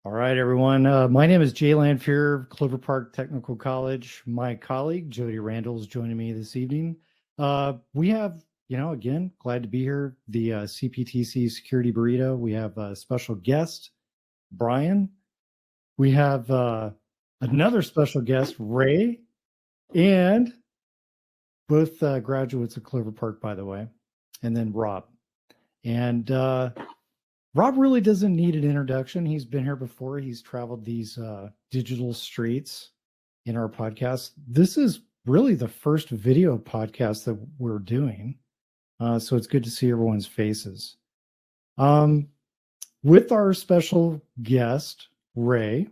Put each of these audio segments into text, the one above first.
All right, everyone. My name is Jay Lanfear, Clover Park Technical College. My colleague, Jody Randall, is joining me this evening. We have, again, glad to be here, the CPTC Security Burrito. We have a special guest, Brian. We have another special guest, Ray, and both graduates of Clover Park, by the way, and then Rob. And Rob really doesn't need an introduction. He's been here before. He's traveled these digital streets in our podcast. This is really the first video podcast that we're doing. So it's good to see everyone's faces. With our special guest, Ray,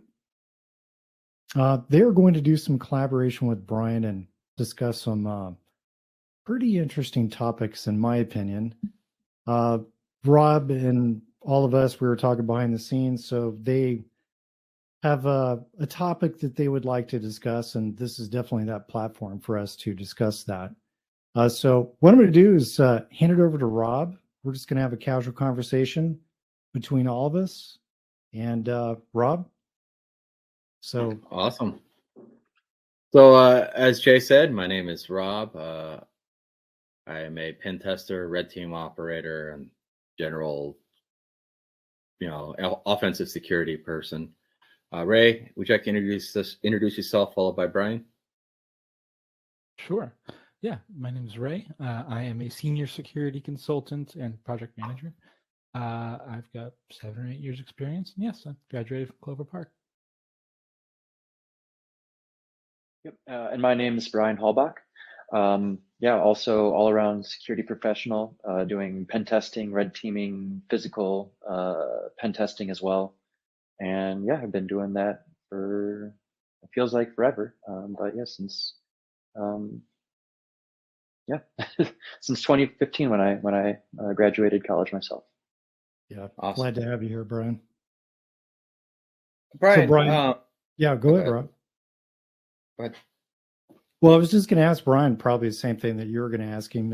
they're going to do some collaboration with Brian and discuss some pretty interesting topics, in my opinion. Rob and all of us, we were talking behind the scenes, so they have a topic that they would like to discuss, and this is definitely that platform for us to discuss that. So what I'm going to do is hand it over to Rob. We're just going to have a casual conversation between all of us. And Rob? So awesome. So as Jay said, my name is Rob. I am a pen tester, red team operator, and general offensive security person. Ray, would you like to introduce yourself, followed by Brian? Sure. Yeah, my name is Ray. I am a senior security consultant and project manager. I've got 7 or 8 years experience. And yes, I graduated from Clover Park. Yep. And my name is Brian Halbach. Also all around security professional, doing pen testing, red teaming, physical pen testing as well. And yeah, I've been doing that for, it feels like forever. But yeah, since since 2015 when I graduated college myself. Yeah, awesome. Glad to have you here, Brian. Brian, so Brian yeah, go ahead, Rob. Go ahead. Well, I was just going to ask Brian probably the same thing that you were going to ask him.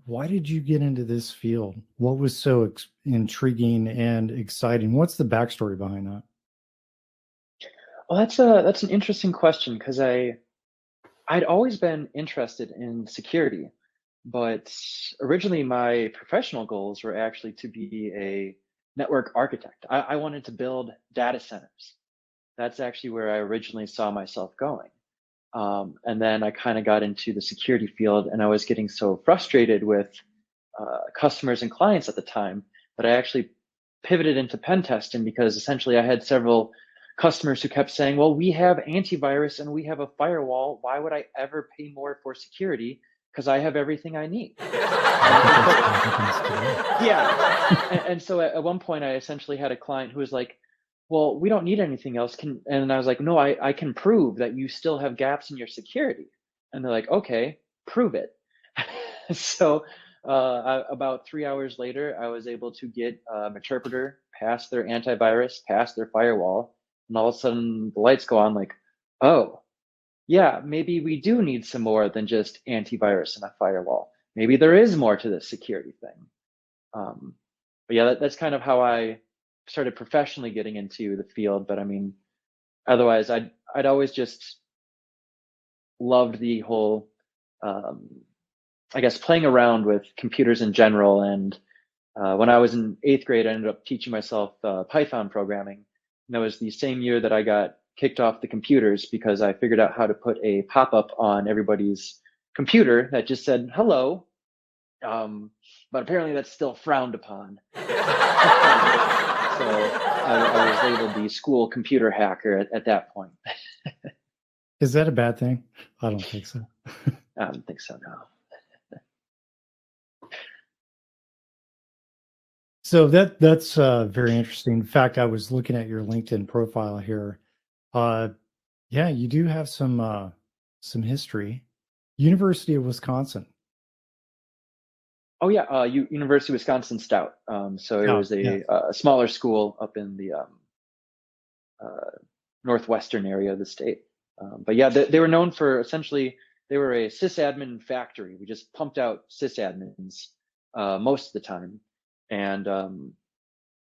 Why did you get into this field? What was so intriguing and exciting? What's the backstory behind that? Well, that's an interesting question, because I'd always been interested in security, but originally my professional goals were actually to be a network architect. I wanted to build data centers. That's actually where I originally saw myself going. And then I kind of got into the security field, and I was getting so frustrated with customers and clients at the time that I actually pivoted into pen testing, because essentially I had several customers who kept saying, well, we have antivirus and we have a firewall. Why would I ever pay more for security? Because I have everything I need. Yeah. And so at one point I essentially had a client who was like, well, we don't need anything else. And I was like, no, I can prove that you still have gaps in your security. And they're like, okay, prove it. So about 3 hours later, I was able to get an interpreter past their antivirus, past their firewall. And all of a sudden the lights go on, like, oh, yeah, maybe we do need some more than just antivirus and a firewall. Maybe there is more to this security thing. But yeah, that's kind of how I started professionally getting into the field. But I mean, otherwise I'd always just loved the whole, I guess, playing around with computers in general. And when I was in 8th grade, I ended up teaching myself Python programming. And that was the same year that I got kicked off the computers, because I figured out how to put a pop-up on everybody's computer that just said hello. But apparently that's still frowned upon. So I was labeled the school computer hacker at that point. Is that a bad thing? I don't think so. I don't think so, no. So that's very interesting. In fact, I was looking at your LinkedIn profile here. Yeah, you do have some history. University of Wisconsin. Oh yeah, University of Wisconsin Stout. So it was a smaller school up in the northwestern area of the state. But yeah, they were known for, essentially, they were a sysadmin factory. We just pumped out sysadmins most of the time. And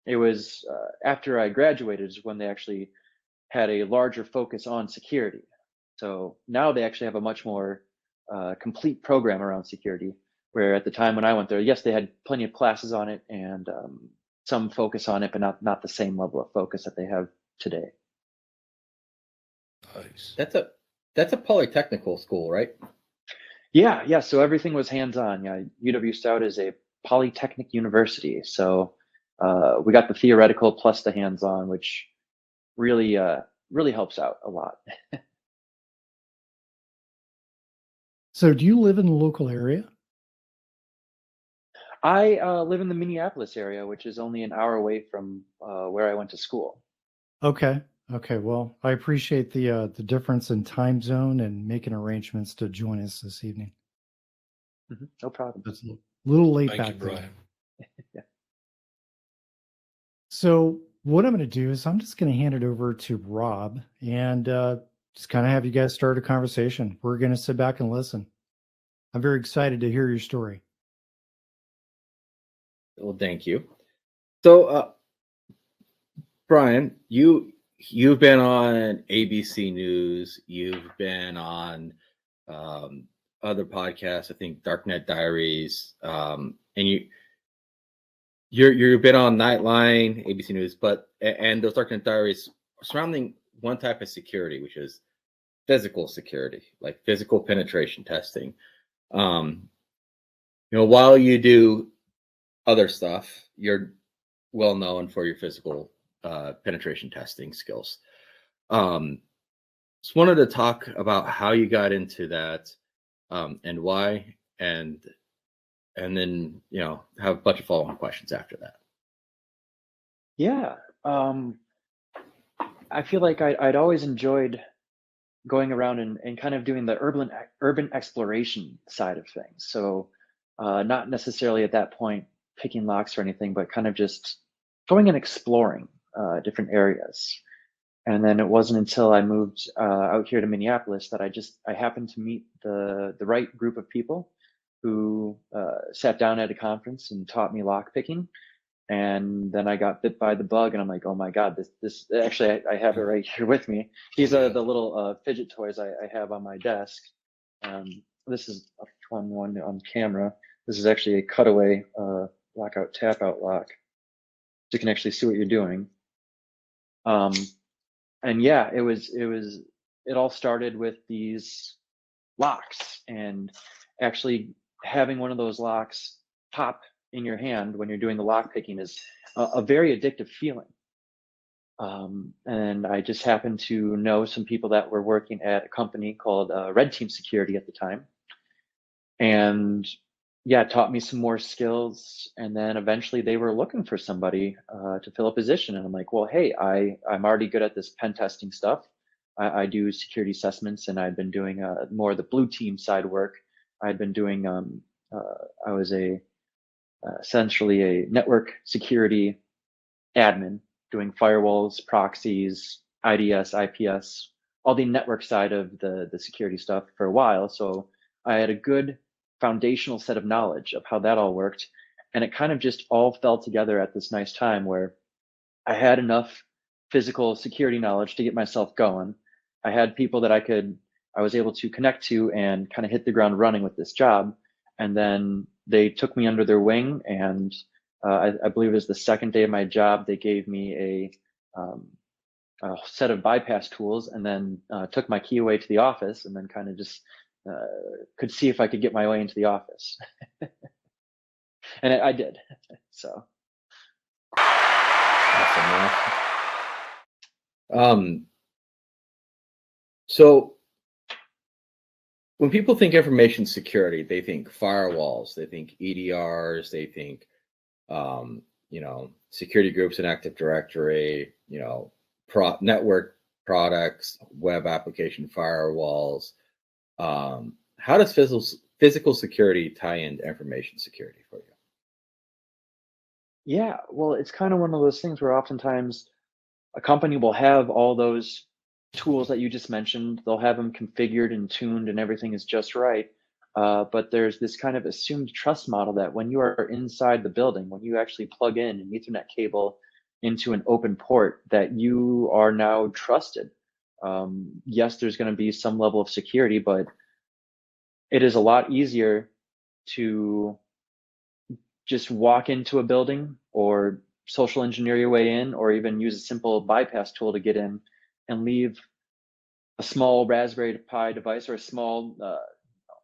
it was after I graduated is when they actually had a larger focus on security. So now they actually have a much more complete program around security. Where at the time when I went there, yes, they had plenty of classes on it and some focus on it, but not the same level of focus that they have today. Nice. That's a polytechnical school, right? Yeah. So everything was hands-on. Yeah, UW Stout is a polytechnic university, so we got the theoretical plus the hands-on, which really really helps out a lot. So, do you live in the local area? I live in the Minneapolis area, which is only an hour away from where I went to school. Okay. Okay. Well, I appreciate the difference in time zone and making arrangements to join us this evening. No problem. That's a little late Thank back you, there. Brian. Yeah. So, what I'm going to do is I'm just going to hand it over to Rob and just kind of have you guys start a conversation. We're going to sit back and listen. I'm very excited to hear your story. Well, thank you. So, Brian, you've been on ABC News. You've been on other podcasts. I think Darknet Diaries, and you've been on Nightline, ABC News, and those Darknet Diaries surrounding one type of security, which is physical security, like physical penetration testing. While you do other stuff, you're well known for your physical penetration testing skills. Just wanted to talk about how you got into that and why, and then have a bunch of follow-on questions after that. Yeah. I feel like I'd always enjoyed going around and kind of doing the urban exploration side of things. So not necessarily at that point picking locks or anything, but kind of just going and exploring different areas. And then it wasn't until I moved out here to Minneapolis that I happened to meet the right group of people who sat down at a conference and taught me lock picking. And then I got bit by the bug, and I'm like, oh my God, this actually I have it right here with me. These are the little fidget toys I have on my desk. This is a fun one on camera. This is actually a cutaway lockout tap out lock. So you can actually see what you're doing. And yeah, it all started with these locks, and actually having one of those locks pop in your hand when you're doing the lock picking is a very addictive feeling. And I just happened to know some people that were working at a company called Red Team Security at the time, and yeah, taught me some more skills. And then eventually they were looking for somebody to fill a position, and I'm like, well, hey, I'm already good at this pen testing stuff. I do security assessments, and I've been doing more of the blue team side work. I'd been doing I was essentially a network security admin, doing firewalls, proxies, IDS, IPS, all the network side of the security stuff for a while. So I had a good foundational set of knowledge of how that all worked. And it kind of just all fell together at this nice time where I had enough physical security knowledge to get myself going. I had people that I was able to connect to and kind of hit the ground running with this job. And then they took me under their wing, and I believe it was the second day of my job, they gave me a set of bypass tools, and then took my key away to the office, and then kind of just could see if I could get my way into the office. And I did. So. Awesome. So when people think information security, they think firewalls, they think EDRs, they think security groups and Active Directory, network products, web application firewalls. How does physical security tie into information security for you? Yeah, well, it's kind of one of those things where oftentimes a company will have all those tools that you just mentioned. They'll have them configured and tuned, and everything is just right. But there's this kind of assumed trust model that when you are inside the building, when you actually plug in an Ethernet cable into an open port that you are now trusted. Yes, there's going to be some level of security, but it is a lot easier to just walk into a building or social engineer your way in, or even use a simple bypass tool to get in and leave a small Raspberry Pi device or a small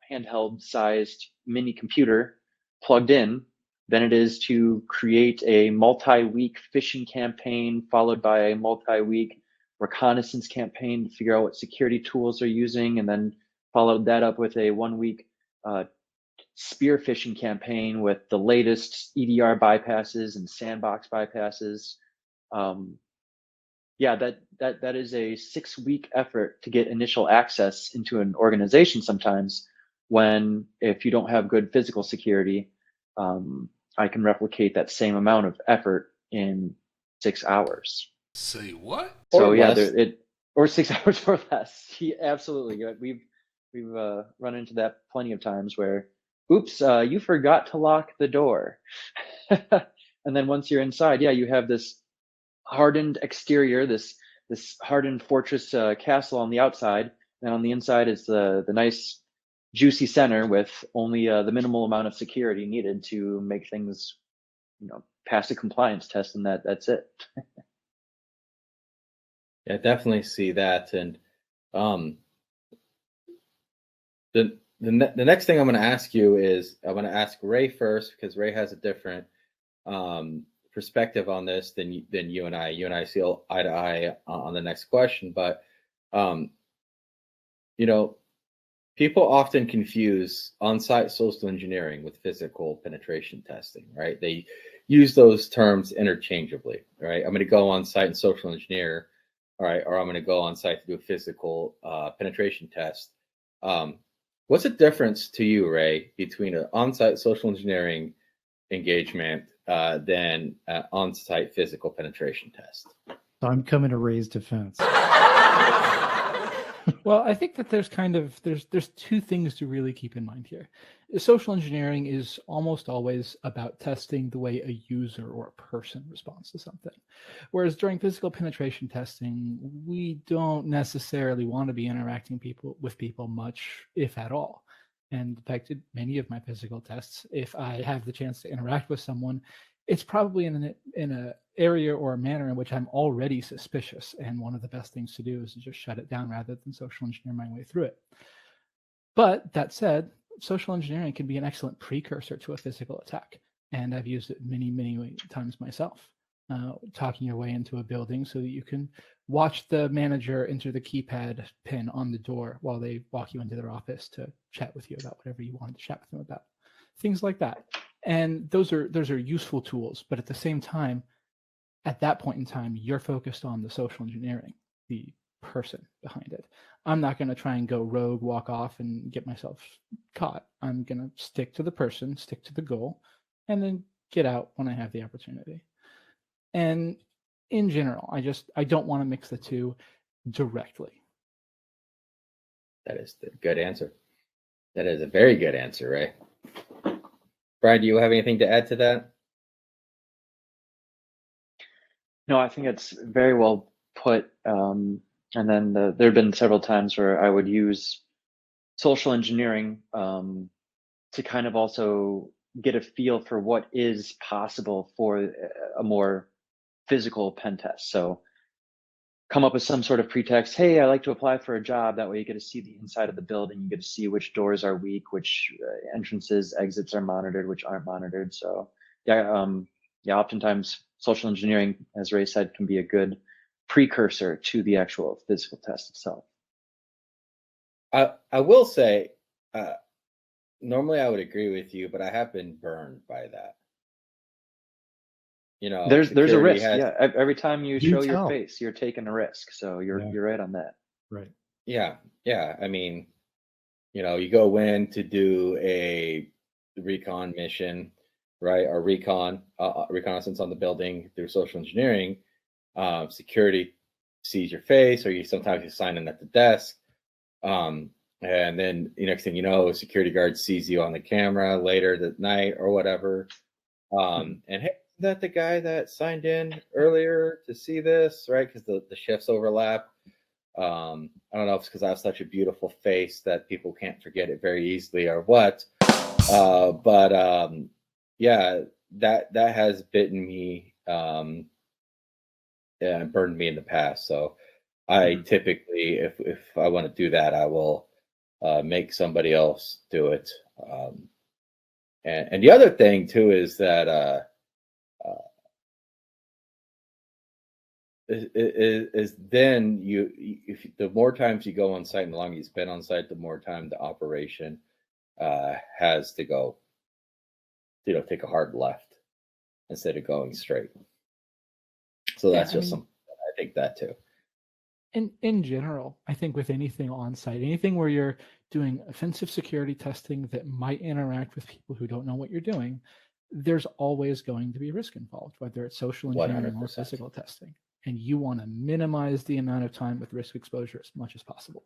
handheld sized mini computer plugged in than it is to create a multi-week phishing campaign followed by a multi-week reconnaissance campaign to figure out what security tools they're using, and then followed that up with a 1 week spear phishing campaign with the latest EDR bypasses and sandbox bypasses. Yeah, that is a 6-week effort to get initial access into an organization sometimes, when if you don't have good physical security, I can replicate that same amount of effort in 6 hours. Say what? So Or yeah, less. or 6 hours or less. Absolutely. We've run into that plenty of times where, oops, you forgot to lock the door. And then once you're inside, yeah, you have this hardened exterior, this hardened fortress castle on the outside, and on the inside is the nice juicy center with only the minimal amount of security needed to make things, pass a compliance test, and that's it. Yeah, definitely see that. And the next thing I'm going to ask you is, I'm going to ask Ray first, because Ray has a different perspective on this than you and I. You and I see eye to eye on the next question, but people often confuse on-site social engineering with physical penetration testing, right? They use those terms interchangeably, right? I'm going to go on site and social engineer, all right, or I'm going to go on site to do a physical penetration test. What's the difference to you, Ray, between an on-site social engineering engagement than an on-site physical penetration test? So I'm coming to Ray's defense. Well, I think that there's two things to really keep in mind here. Social engineering is almost always about testing the way a user or a person responds to something. Whereas during physical penetration testing, we don't necessarily want to be interacting with people much, if at all. And in fact, in many of my physical tests, if I have the chance to interact with someone, it's probably in an area or a manner in which I'm already suspicious. And one of the best things to do is to just shut it down rather than social engineer my way through it. But that said, social engineering can be an excellent precursor to a physical attack. And I've used it many, many times myself. Talking your way into a building so that you can watch the manager enter the keypad pin on the door while they walk you into their office to chat with you about whatever you wanted to chat with them about. Things like that. And those are useful tools, but at the same time, at that point in time, you're focused on the social engineering, the person behind it. I'm not going to try and go rogue, walk off, and get myself caught. I'm going to stick to the person, stick to the goal, and then get out when I have the opportunity. And in general, I don't want to mix the two directly. That is the good answer. That is a very good answer, Ray. Brian, do you have anything to add to that? No, I think it's very well put. And then there have been several times where I would use social engineering to kind of also get a feel for what is possible for a more physical pen test. So come up with some sort of pretext. Hey, I like to apply for a job. That way you get to see the inside of the building. You get to see which doors are weak, which entrances, exits are monitored, which aren't monitored. So yeah, oftentimes social engineering, as Ray said, can be a good precursor to the actual physical test itself. I will say, normally I would agree with you, but I have been burned by that. There's a risk. Yeah, every time you show tell. your face, you're taking a risk. So you're right on that. Right. Yeah. I mean, you go in to do a recon mission, right? Or reconnaissance on the building through social engineering. Security sees your face, or sometimes you sign in at the desk. And then the next thing you know, a security guard sees you on the camera later that night or whatever. And hey, that the guy that signed in earlier to see this, right? Because the shifts overlap. I don't know if it's because I have such a beautiful face that people can't forget it very easily or what. But yeah, that has bitten me and burned me in the past. So I typically, if I want to do that, I will make somebody else do it. And the other thing too is that is then if the more times you go on site and the longer you spend on site, the more time the operation has to go, take a hard left instead of going straight. So that's just something I think that too. In general, I think with anything on site, anything where you're doing offensive security testing that might interact with people who don't know what you're doing, there's always going to be risk involved, whether it's social engineering 100%. or physical testing. And you want to minimize the amount of time with risk exposure as much as possible.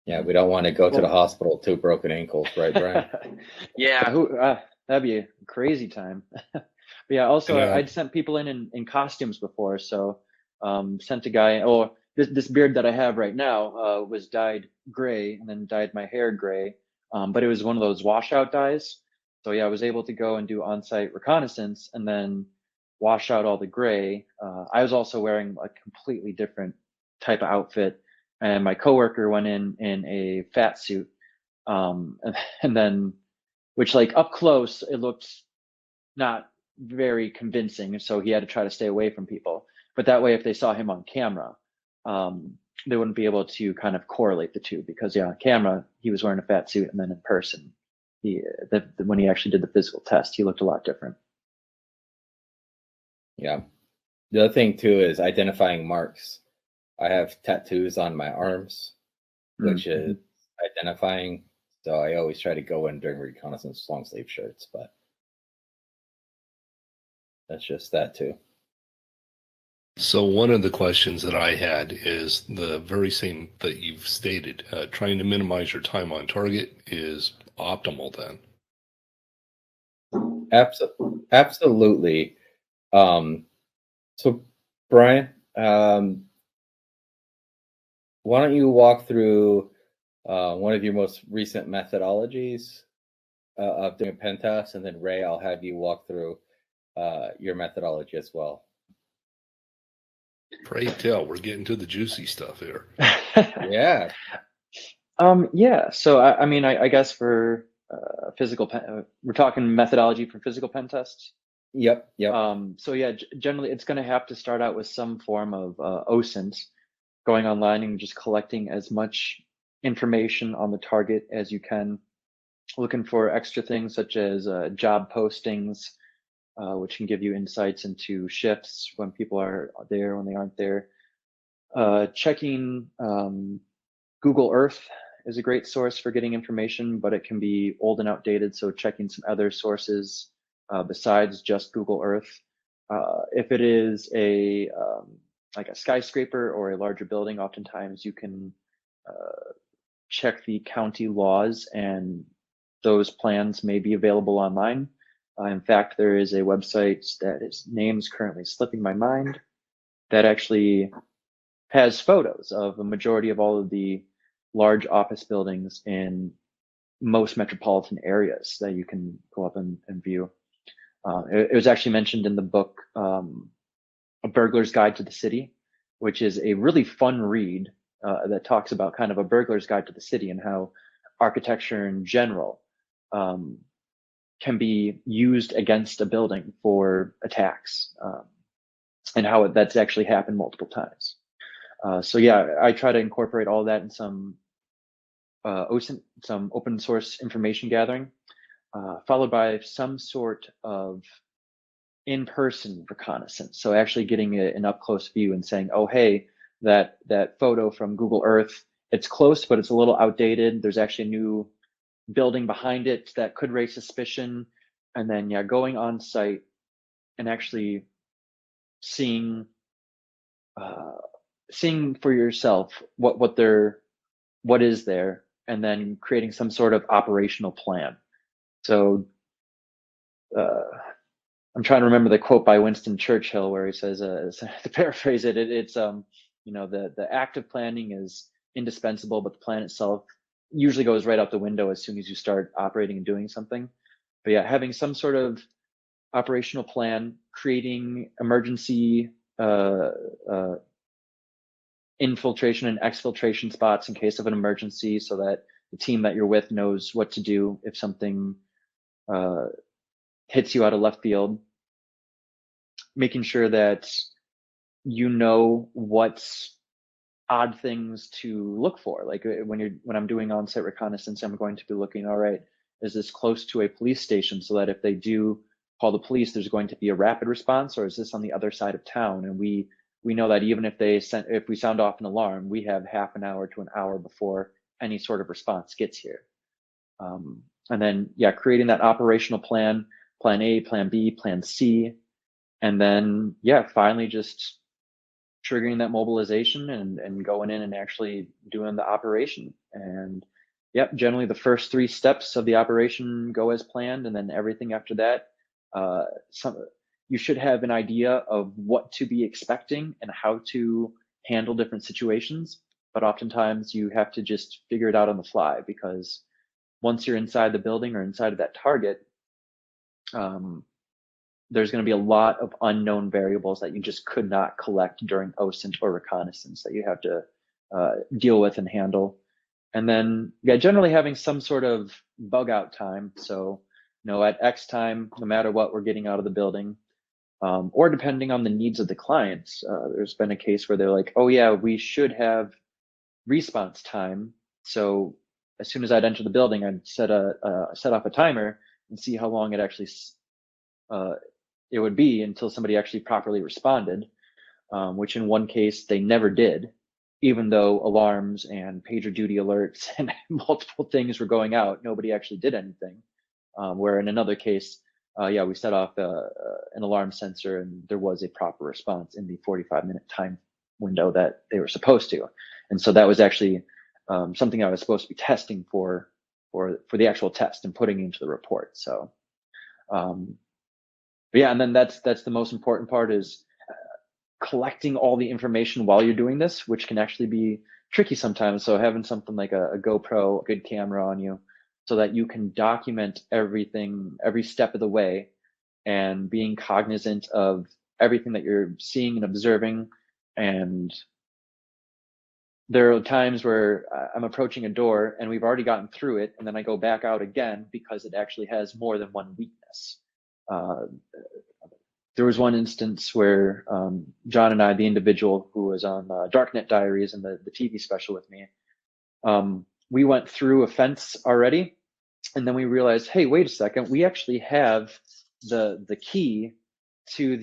Yeah, we don't want to go to the hospital with 2 broken ankles, right, Brian? Yeah, that'd be a crazy time. But yeah, also I'd sent people in costumes before, so sent a guy. Oh, this beard that I have right now was dyed gray and then dyed my hair gray, but it was one of those washout dyes. So yeah, I was able to go and do on-site reconnaissance and then wash out all the gray. I was also wearing a completely different type of outfit, and my coworker went in a fat suit, and then, which like up close it looked not very convincing, so he had to try to stay away from people. But that way, if they saw him on camera, they wouldn't be able to kind of correlate the two, because on camera he was wearing a fat suit, and then in person, when he actually did the physical test, he looked a lot different. Yeah. The other thing too is identifying marks. I have tattoos on my arms, which is identifying. So I always try to go in during reconnaissance long sleeve shirts, but that's just that too. So one of the questions that I had is the very same that you've stated. Trying to minimize your time on target is optimal then. Absolutely. So Brian, why don't you walk through one of your most recent methodologies of doing a pen test, and then Ray, I'll have you walk through your methodology as well. Pray tell, we're getting to the juicy stuff here. Yeah. Yeah. So I mean, I guess for physical we're talking methodology for physical pen tests. Yep. So yeah, generally it's going to have to start out with some form of OSINT, going online and just collecting as much information on the target as you can, looking for extra things such as job postings, which can give you insights into shifts, when people are there, when they aren't there. Checking Google Earth is a great source for getting information, but it can be old and outdated. So checking some other sources besides just Google Earth. If it is like a skyscraper or a larger building, oftentimes you can check the county laws, and those plans may be available online. In fact, there is a website that its name is currently slipping my mind that actually has photos of a majority of all of the large office buildings in most metropolitan areas that you can go up and view. It was actually mentioned in the book, A Burglar's Guide to the City, which is a really fun read that talks about kind of a burglar's guide to the city and how architecture in general can be used against a building for attacks, and how that's actually happened multiple times. So yeah, I try to incorporate all that in some OSINT, some open source information gathering, followed by some sort of in-person reconnaissance. So actually getting an up-close view and saying, oh, hey, that photo from Google Earth, it's close, but it's a little outdated. There's actually a new building behind it that could raise suspicion. And then, yeah, going on site and actually seeing for yourself what is there, and then creating some sort of operational plan. So I'm trying to remember the quote by Winston Churchill where he says, to paraphrase it, it's the act of planning is indispensable, but the plan itself usually goes right out the window as soon as you start operating and doing something. But yeah, having some sort of operational plan, creating emergency infiltration and exfiltration spots in case of an emergency, so that the team that you're with knows what to do if something hits you out of left field. Making sure that you know what odd things to look for. Like when I'm doing on-site reconnaissance, I'm going to be looking, all right, is this close to a police station, so that if they do call the police, there's going to be a rapid response, or is this on the other side of town? And we know that even if we sound off an alarm, we have half an hour to an hour before any sort of response gets here. And then, yeah, creating that operational plan, plan A, plan B, plan C, and then, yeah, finally just triggering that mobilization and going in and actually doing the operation. And yep, generally the first 3 steps of the operation go as planned, and then everything after that, you should have an idea of what to be expecting and how to handle different situations. But oftentimes you have to just figure it out on the fly, because once you're inside the building or inside of that target, there's going to be a lot of unknown variables that you just could not collect during OSINT or reconnaissance that you have to deal with and handle. And then, yeah, generally having some sort of bug out time. So, at X time, no matter what, we're getting out of the building. Or depending on the needs of the clients, there's been a case where they're like, oh yeah, we should have response time. So as soon as I'd enter the building, I'd set off a timer and see how long it actually it would be until somebody actually properly responded, which in one case they never did, even though alarms and pager duty alerts and multiple things were going out. Nobody actually did anything. Where in another case, we set off an alarm sensor and there was a proper response in the 45-minute time window that they were supposed to. And so that was actually something I was supposed to be testing for the actual test and putting into the report. So, but yeah, and then that's the most important part, is collecting all the information while you're doing this, which can actually be tricky sometimes. So having something like a GoPro, a good camera on you, so that you can document everything, every step of the way, and being cognizant of everything that you're seeing and observing. And there are times where I'm approaching a door and we've already gotten through it, and then I go back out again because it actually has more than one weakness. There was one instance where John and I, the individual who was on Darknet Diaries and the TV special with me, we went through a fence already, and then we realized, hey, wait a second, we actually have the key to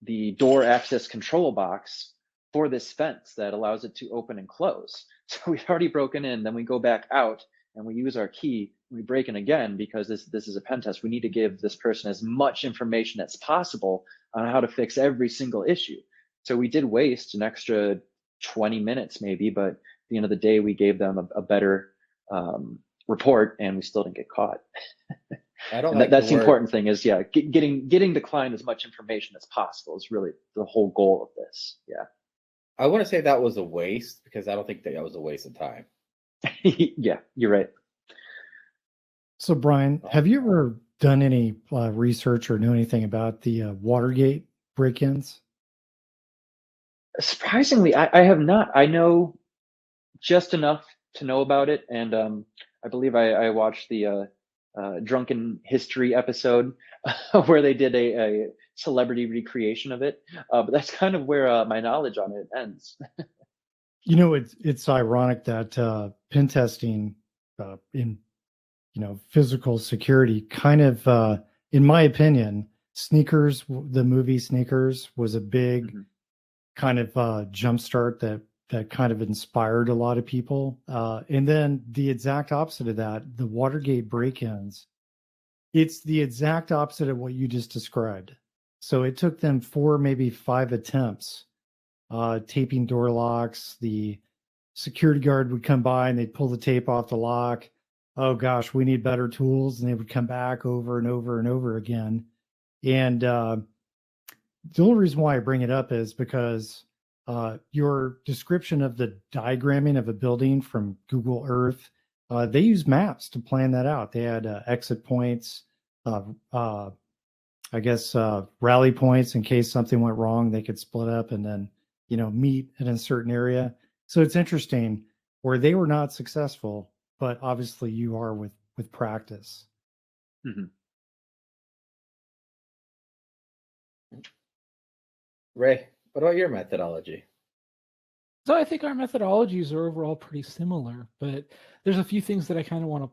the door access control box for this fence that allows it to open and close. So we've already broken in, then we go back out and we use our key, we break in again, because this is a pen test. We need to give this person as much information as possible on how to fix every single issue. So we did waste an extra 20 minutes maybe, but at the end of the day, we gave them a better report, and we still didn't get caught. I don't like that's the important thing, is getting the client as much information as possible is really the whole goal of this. Yeah. I want to say that was a waste, because I don't think that was a waste of time. Yeah, you're right. So, Brian, have you ever done any research or know anything about the Watergate break-ins? Surprisingly, I have not. I know just enough to know about it, and I believe I watched the Drunken History episode where they did a celebrity recreation of it, but that's kind of where my knowledge on it ends. It's ironic that pen testing in physical security kind of, in my opinion, Sneakers, the movie Sneakers, was a big kind of jumpstart that kind of inspired a lot of people. And then the exact opposite of that, the Watergate break-ins, it's the exact opposite of what you just described. So it took them 4, maybe 5 attempts, taping door locks. The security guard would come by and they'd pull the tape off the lock. Oh gosh, we need better tools. And they would come back over and over and over again. And the only reason why I bring it up is because your description of the diagramming of a building from Google Earth, they use maps to plan that out. They had exit points, I guess rally points in case something went wrong. They could split up and then, meet in a certain area. So it's interesting where they were not successful, but obviously you are with practice. Mm-hmm. Ray, what about your methodology? So I think our methodologies are overall pretty similar, but there's a few things that I kind of want to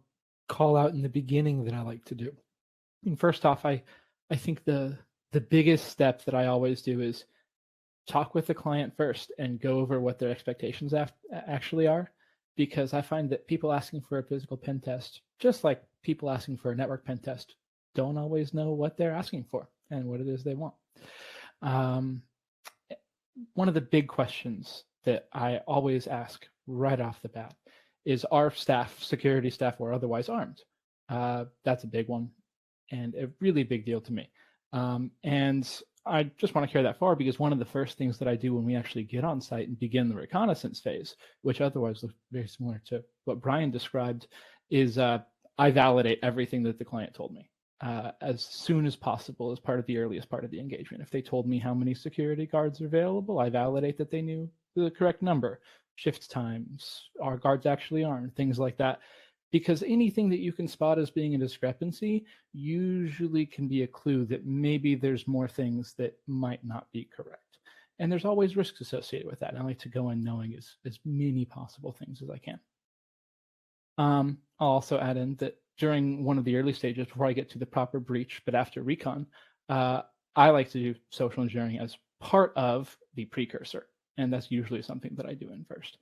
call out in the beginning that I like to do. And first off, I think the biggest step that I always do is talk with the client first and go over what their expectations actually are, because I find that people asking for a physical pen test, just like people asking for a network pen test, don't always know what they're asking for and what it is they want. One of the big questions that I always ask right off the bat is, are staff, security staff or otherwise armed? That's a big one and a really big deal to me. And I just want to carry that forward because one of the first things that I do when we actually get on site and begin the reconnaissance phase, which otherwise looks very similar to what Brian described, is I validate everything that the client told me as soon as possible as part of the earliest part of the engagement. If they told me how many security guards are available, I validate that they knew the correct number, shift times, are guards actually armed, things like that. Because anything that you can spot as being a discrepancy usually can be a clue that maybe there's more things that might not be correct. And there's always risks associated with that. I like to go in knowing as many possible things as I can. I'll also add in that during one of the early stages, before I get to the proper breach, but after recon, I like to do social engineering as part of the precursor. And that's usually something that I do in first.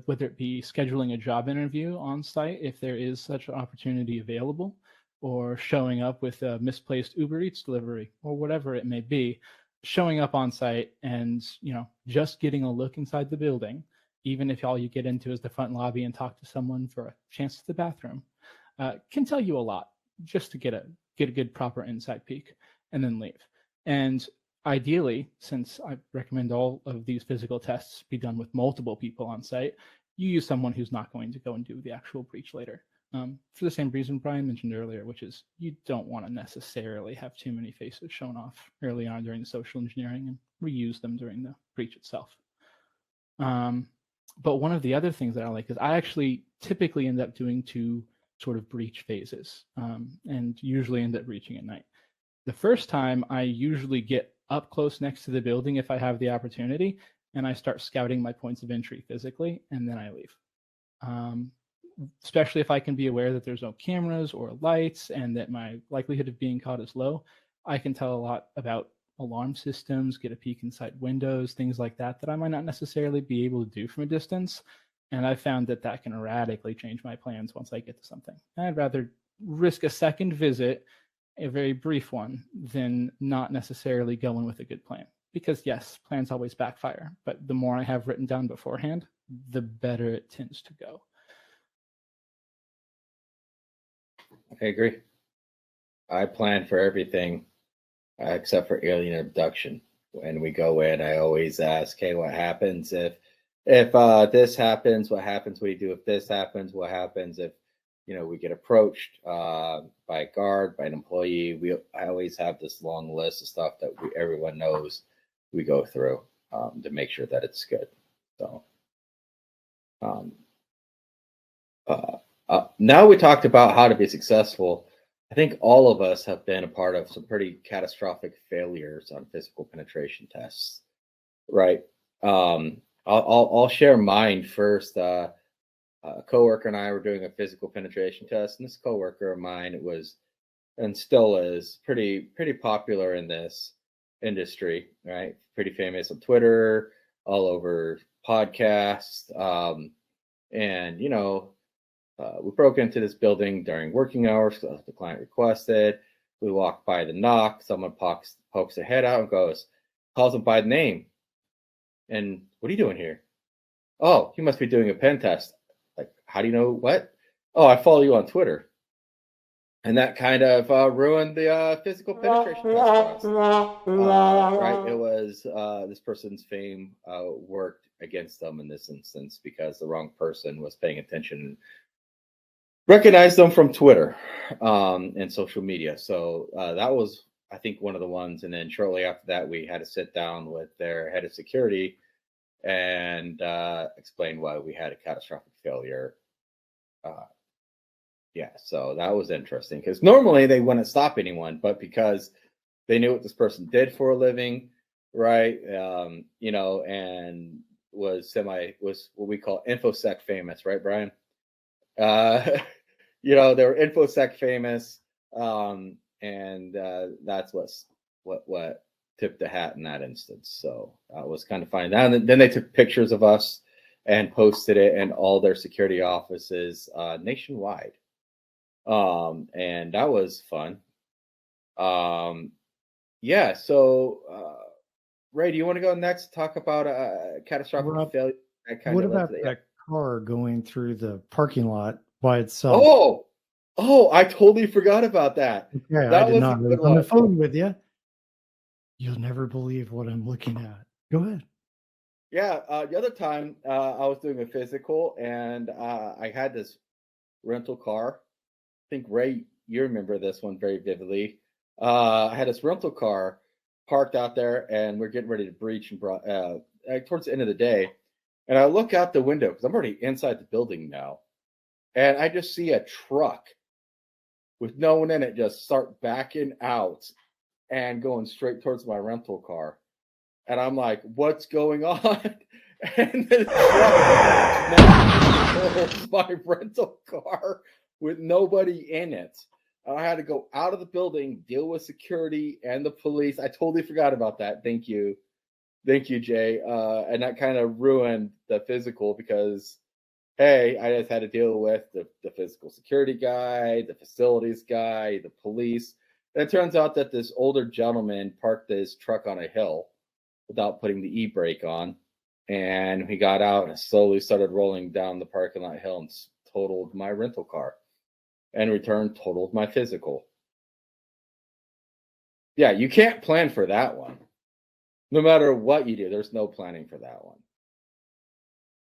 Whether it be scheduling a job interview on site, if there is such an opportunity available, or showing up with a misplaced Uber Eats delivery, or whatever it may be, showing up on site and just getting a look inside the building, even if all you get into is the front lobby and talk to someone for a chance to the bathroom, can tell you a lot just to get a good proper inside peek and then leave. And ideally, since I recommend all of these physical tests be done with multiple people on site, you use someone who's not going to go and do the actual breach later. For the same reason Brian mentioned earlier, which is you don't want to necessarily have too many faces shown off early on during the social engineering and reuse them during the breach itself. But one of the other things that I like is I actually typically end up doing two sort of breach phases and usually end up breaching at night. The first time I usually get up close next to the building if I have the opportunity, and I start scouting my points of entry physically, and then I leave. Especially if I can be aware that there's no cameras or lights and that my likelihood of being caught is low, I can tell a lot about alarm systems, get a peek inside windows, things like that I might not necessarily be able to do from a distance. And I found that that can radically change my plans once I get to something. I'd rather risk a second visit, a very brief one, than not necessarily going with a good plan. Because yes, plans always backfire, but the more I have written down beforehand, the better it tends to go. I agree. I plan for everything except for alien abduction. When we go in, I always ask, hey, what happens if this happens? What happens what do you do if this happens? What happens if we get approached by a guard, by an employee? I always have this long list of stuff that everyone knows we go through to make sure that it's good. So now we talked about how to be successful. I think all of us have been a part of some pretty catastrophic failures on physical penetration tests, right? I'll share mine first. A coworker and I were doing a physical penetration test, and this coworker of mine was, and still is, pretty popular in this industry, right? Pretty famous on Twitter, all over podcasts, and we broke into this building during working hours. So the client requested. We walked by the knock. Someone pokes their head out and calls him by the name. And what are you doing here? Oh, you must be doing a pen test. Like, how do you know what? Oh, I follow you on Twitter. And that kind of ruined the physical penetration test for us. Right? It was this person's fame worked against them in this instance because the wrong person was paying attention and recognized them from Twitter and social media. So that was, I think, one of the ones. And then shortly after that, we had to sit down with their head of security and explain why we had a catastrophic failure. Yeah, so that was interesting because normally they wouldn't stop anyone, but because they knew what this person did for a living, right? You know, and was what we call infosec famous, right, Brian? You know, they were infosec famous, and that's what tipped the hat in that instance. So that was kind of fun. And then they took pictures of us and posted it in all their security offices nationwide. And that was fun. Yeah. So, Ray, do you want to go next? Talk about catastrophic failure. What about that car going through the parking lot by itself? Oh, I totally forgot about that. Okay, that I did was not. a good On one. the phone with you. You'll never believe what I'm looking at. Go ahead. Yeah. The other time I was doing a physical and I had this rental car. I think, Ray, you remember this one very vividly. I had this rental car parked out there and we're getting ready to breach and towards the end of the day. And I look out the window because I'm already inside the building now. And I just see a truck with no one in it just start backing out and going straight towards my rental car. And I'm like, what's going on? And the truck pulls my rental car with nobody in it. I had to go out of the building, deal with security and the police. I totally forgot about that. Thank you. Thank you, Jay. And that kind of ruined the physical because, hey, I just had to deal with the physical security guy, the facilities guy, the police. And it turns out that this older gentleman parked his truck on a hill without putting the e-brake on. And he got out and slowly started rolling down the parking lot hill and totaled my rental car. And in return, totaled my physical. Yeah, you can't plan for that one. No matter what you do, there's no planning for that one.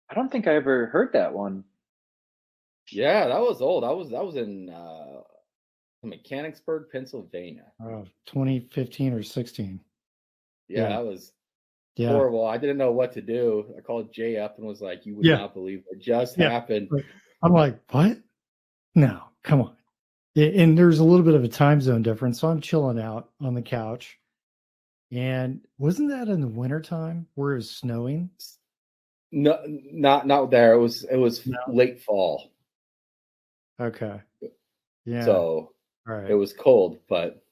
I don't think I ever heard that one. Yeah, that was old. That was in Mechanicsburg, Pennsylvania. 2015 or 16. Yeah, that was horrible. I didn't know what to do. I called Jay up and was like, you would not believe what just happened. I'm like, what? No, come on. And there's a little bit of a time zone difference. So I'm chilling out on the couch. And wasn't that in the wintertime where it was snowing? No, not there. It was late fall. Okay. Yeah. So right. It was cold, but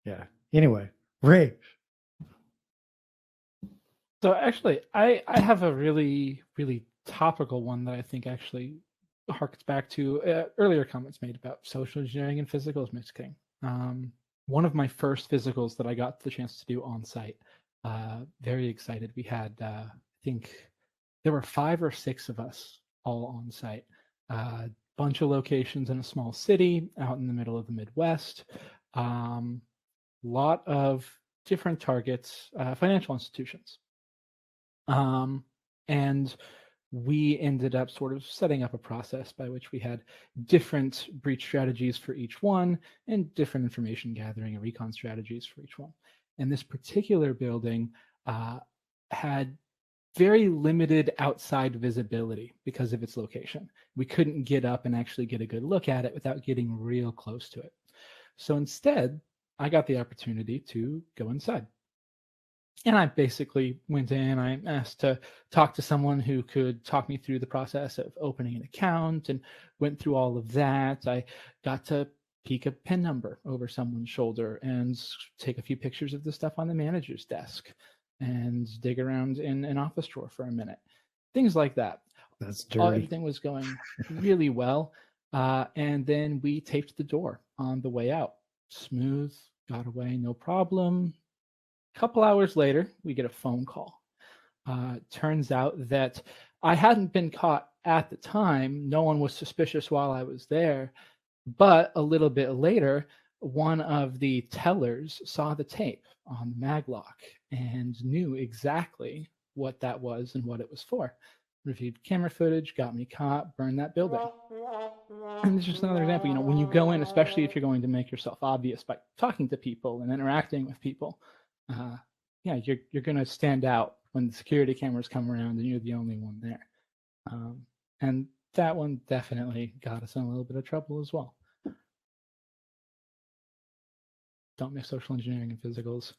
yeah. Anyway, Ray. So actually, I have a really, really topical one that I think actually harkens back to earlier comments made about social engineering and physicals mixing. One of my first physicals that I got the chance to do on site. Very excited. We had, I think there were 5 or 6 of us all on site. Bunch of locations in a small city out in the middle of the Midwest. Lot of different targets, financial institutions. And we ended up sort of setting up a process by which we had different breach strategies for each one and different information gathering and recon strategies for each one. And this particular building had very limited outside visibility because of its location. We couldn't get up and actually get a good look at it without getting real close to it. So instead, I got the opportunity to go inside. And I basically went in, I asked to talk to someone who could talk me through the process of opening an account and went through all of that. I got to peek a PIN number over someone's shoulder and take a few pictures of the stuff on the manager's desk and dig around in an office drawer for a minute. Things like that. That's dirty. Everything was going really well. And then we taped the door on the way out. Smooth, got away, no problem. A couple hours later, we get a phone call. Turns out that I hadn't been caught at the time. No one was suspicious while I was there. But a little bit later, one of the tellers saw the tape on the maglock and knew exactly what that was and what it was for. Reviewed camera footage, got me caught, burned that building. And it's just another example, when you go in, especially if you're going to make yourself obvious by talking to people and interacting with people, you're going to stand out when the security cameras come around and you're the only one there. And that one definitely got us in a little bit of trouble as well. Don't mix social engineering and physicals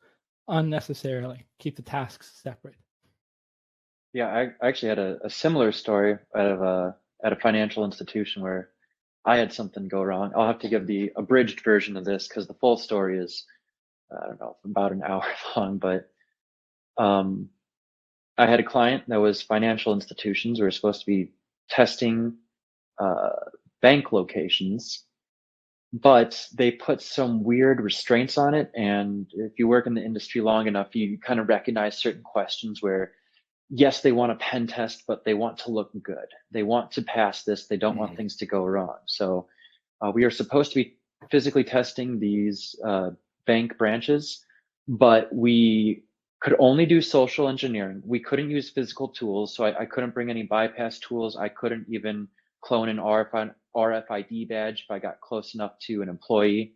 unnecessarily. Keep the tasks separate. Yeah, I actually had a similar story at a financial institution where I had something go wrong. I'll have to give the abridged version of this because the full story is, I don't know, about an hour long. But I had a client that was financial institutions. We were supposed to be testing bank locations, but they put some weird restraints on it. And if you work in the industry long enough, you kind of recognize certain questions where, yes, they want a pen test, but they want to look good. They want to pass this. They don't want things to go wrong. So we are supposed to be physically testing these bank branches, but we could only do social engineering. We couldn't use physical tools. So I couldn't bring any bypass tools. I couldn't even clone an RFID badge if I got close enough to an employee.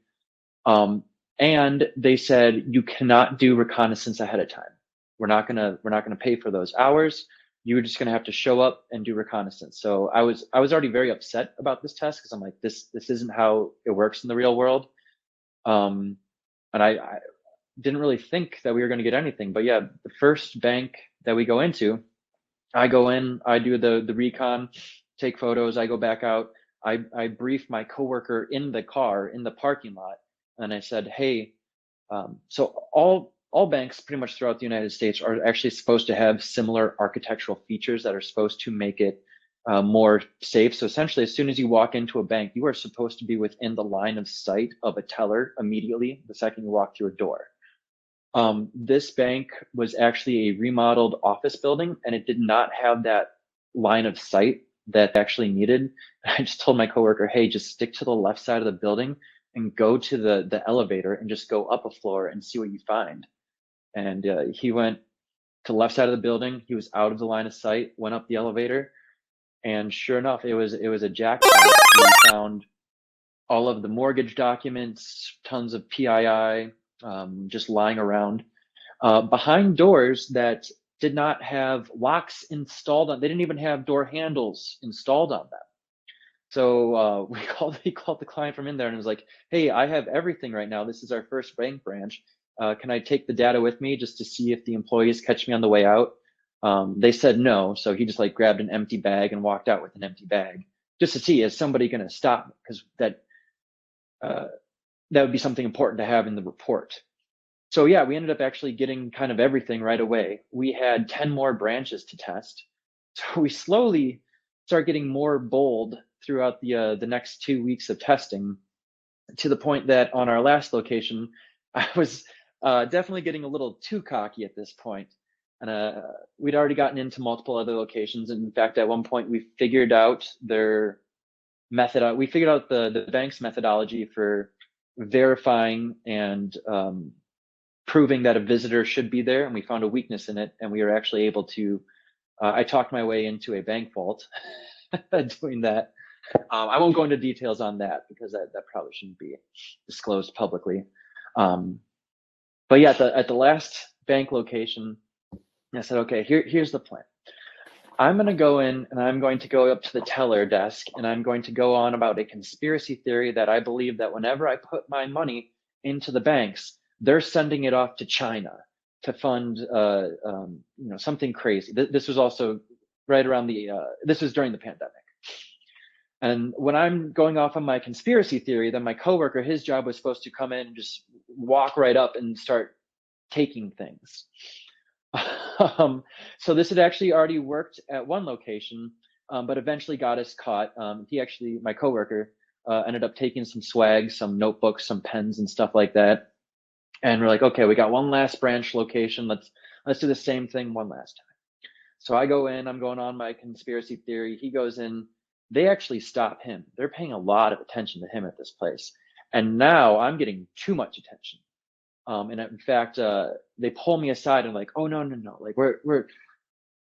And they said, you cannot do reconnaissance ahead of time. We're not gonna pay for those hours. You're just gonna have to show up and do reconnaissance. So I was already very upset about this test because I'm like, this isn't how it works in the real world. And I didn't really think that we were going to get anything. But yeah, the first bank that we go into, I go in, I do the recon, take photos, I go back out, I brief my coworker in the car in the parking lot, and I said, hey, so all banks pretty much throughout the United States are actually supposed to have similar architectural features that are supposed to make it more safe. So essentially, as soon as you walk into a bank, you are supposed to be within the line of sight of a teller immediately the second you walk through a door. This bank was actually a remodeled office building, and it did not have that line of sight that actually needed. I just told my coworker, hey, just stick to the left side of the building and go to the elevator and just go up a floor and see what you find. And he went to the left side of the building. He was out of the line of sight, went up the elevator, and sure enough, it was a jackpot. We found all of the mortgage documents, tons of PII, just lying around behind doors that did not have locks installed on. They didn't even have door handles installed on them. So we called the client from in there and was like, hey, I have everything right now. This is our first bank branch. Can I take the data with me just to see if the employees catch me on the way out? They said no. So he just like grabbed an empty bag and walked out with an empty bag just to see, is somebody going to stop me? Because that would be something important to have in the report. So yeah, we ended up actually getting kind of everything right away. We had 10 more branches to test. So we slowly start getting more bold throughout the next 2 weeks of testing, to the point that on our last location, I was definitely getting a little too cocky at this point. And we'd already gotten into multiple other locations. And in fact, at one point, we figured out their method. We figured out the bank's methodology for verifying and proving that a visitor should be there. And we found a weakness in it. And we were actually able to, I talked my way into a bank vault doing that. I won't go into details on that because that probably shouldn't be disclosed publicly. But yeah, at the last bank location, I said, okay, here's the plan. I'm going to go in and I'm going to go up to the teller desk and I'm going to go on about a conspiracy theory that I believe that whenever I put my money into the banks, they're sending it off to China to fund something crazy. This was also right around this was during the pandemic. And when I'm going off on my conspiracy theory, then my coworker, his job was supposed to come in and just walk right up and start taking things. So this had actually already worked at one location, but eventually got us caught. My coworker, ended up taking some swag, some notebooks, some pens and stuff like that. And we're like, okay, we got one last branch location. Let's do the same thing one last time. So I go in, I'm going on my conspiracy theory. He goes in, they actually stop him. They're paying a lot of attention to him at this place. And now I'm getting too much attention. And in fact, they pull me aside and like, oh, no, like we're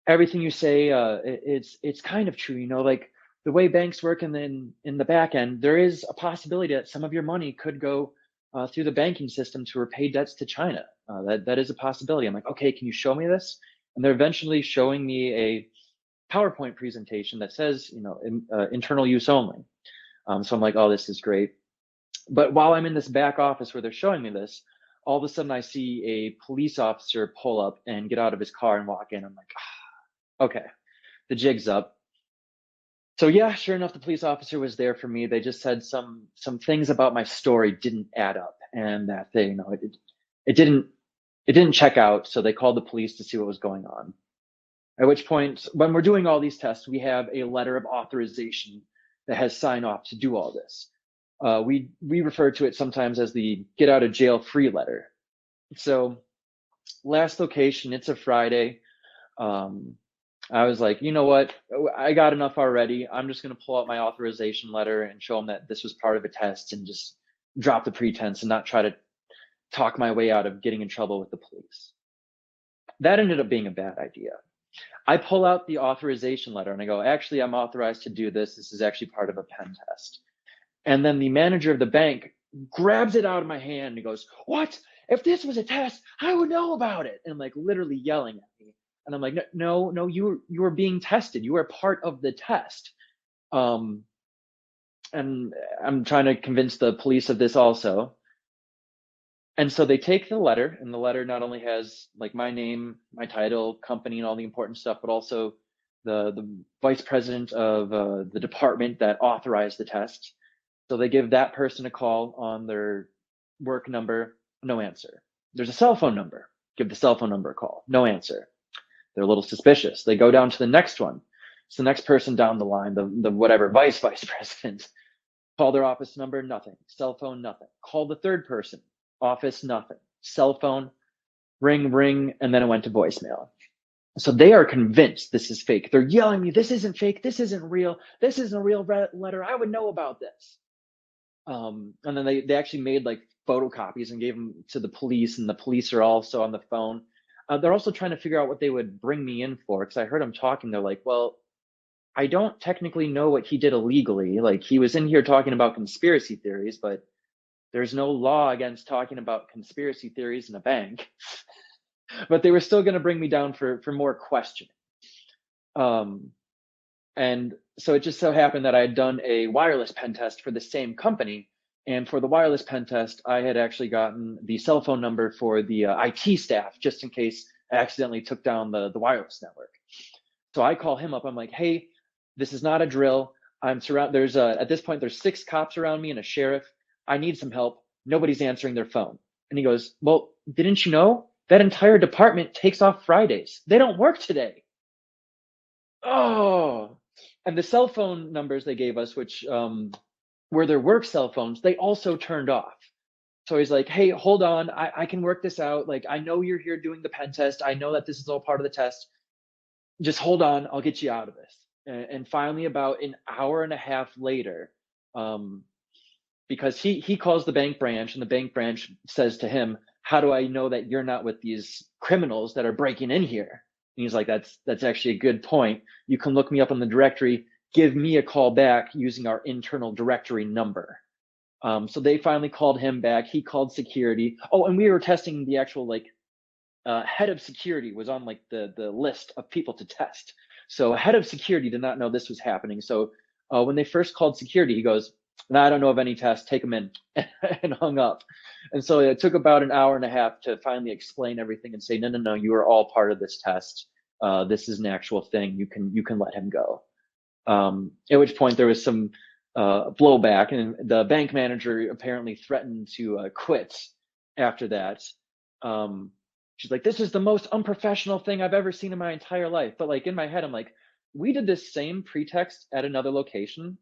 everything you say, it's kind of true, like the way banks work in the back end, there is a possibility that some of your money could go through the banking system to repay debts to China. That is a possibility. I'm like, okay, can you show me this? And they're eventually showing me a PowerPoint presentation that says, internal use only. So I'm like, oh, this is great. But while I'm in this back office where they're showing me this, all of a sudden I see a police officer pull up and get out of his car and walk in. I'm like, okay, the jig's up. So yeah, sure enough, the police officer was there for me. They just said some things about my story didn't add up, and that they, it didn't check out. So they called the police to see what was going on. At which point, when we're doing all these tests, we have a letter of authorization that has sign off to do all this. We refer to it sometimes as the get out of jail free letter. So last location, it's a Friday. I was like, you know what? I got enough already. I'm just going to pull out my authorization letter and show them that this was part of a test and just drop the pretense and not try to talk my way out of getting in trouble with the police. That ended up being a bad idea. I pull out the authorization letter and I go, actually, I'm authorized to do this. This is actually part of a pen test. And then the manager of the bank grabs it out of my hand and goes, what? If this was a test, I would know about it. And like literally yelling at me. And I'm like, no, you were being tested. You were part of the test. And I'm trying to convince the police of this also. And so they take the letter, and the letter not only has like my name, my title, company, and all the important stuff, but also the vice president of the department that authorized the test. So they give that person a call on their work number, no answer. There's a cell phone number, give the cell phone number a call, no answer. They're a little suspicious. They go down to the next one. It's the next person down the line, the whatever, vice president. Call their office number, nothing. Cell phone, nothing. Call the third person, office, nothing. Cell phone, ring, and then it went to voicemail. So they are convinced this is fake. They're yelling at me, this isn't fake, this isn't real, this isn't a real letter, I would know about this. And then they actually made like photocopies and gave them to the police, and the police are also on the phone. They're also trying to figure out what they would bring me in for, because I heard them talking. They're like, well, I don't technically know what he did illegally. Like, he was in here talking about conspiracy theories, but there's no law against talking about conspiracy theories in a bank. But they were still going to bring me down for more questioning. And so it just so happened that I had done a wireless pen test for the same company. And for the wireless pen test, I had actually gotten the cell phone number for the IT staff, just in case I accidentally took down the wireless network. So I call him up. I'm like, hey, this is not a drill. I'm surrounded. At this point, there's 6 cops around me and a sheriff. I need some help. Nobody's answering their phone. And he goes, well, didn't you know that entire department takes off Fridays? They don't work today. Oh, and the cell phone numbers they gave us, which were their work cell phones, they also turned off. So he's like, hey, hold on, I can work this out. Like, I know you're here doing the pen test. I know that this is all part of the test. Just hold on, I'll get you out of this. And finally, about an hour and a half later, because he calls the bank branch, and the bank branch says to him, how do I know that you're not with these criminals that are breaking in here? And he's like, that's actually a good point. You can look me up on the directory, give me a call back using our internal directory number. So they finally called him back. He called security. Oh, and we were testing the actual head of security was on like the list of people to test. So head of security did not know this was happening. So when they first called security, he goes, no, I don't know of any tests, take them in, and hung up. And so it took about an hour and a half to finally explain everything and say, no, you are all part of this test. This is an actual thing. You can let him go. At which point there was some blowback, and the bank manager apparently threatened to quit after that. She's like, this is the most unprofessional thing I've ever seen in my entire life. But like in my head, I'm like, we did this same pretext at another location,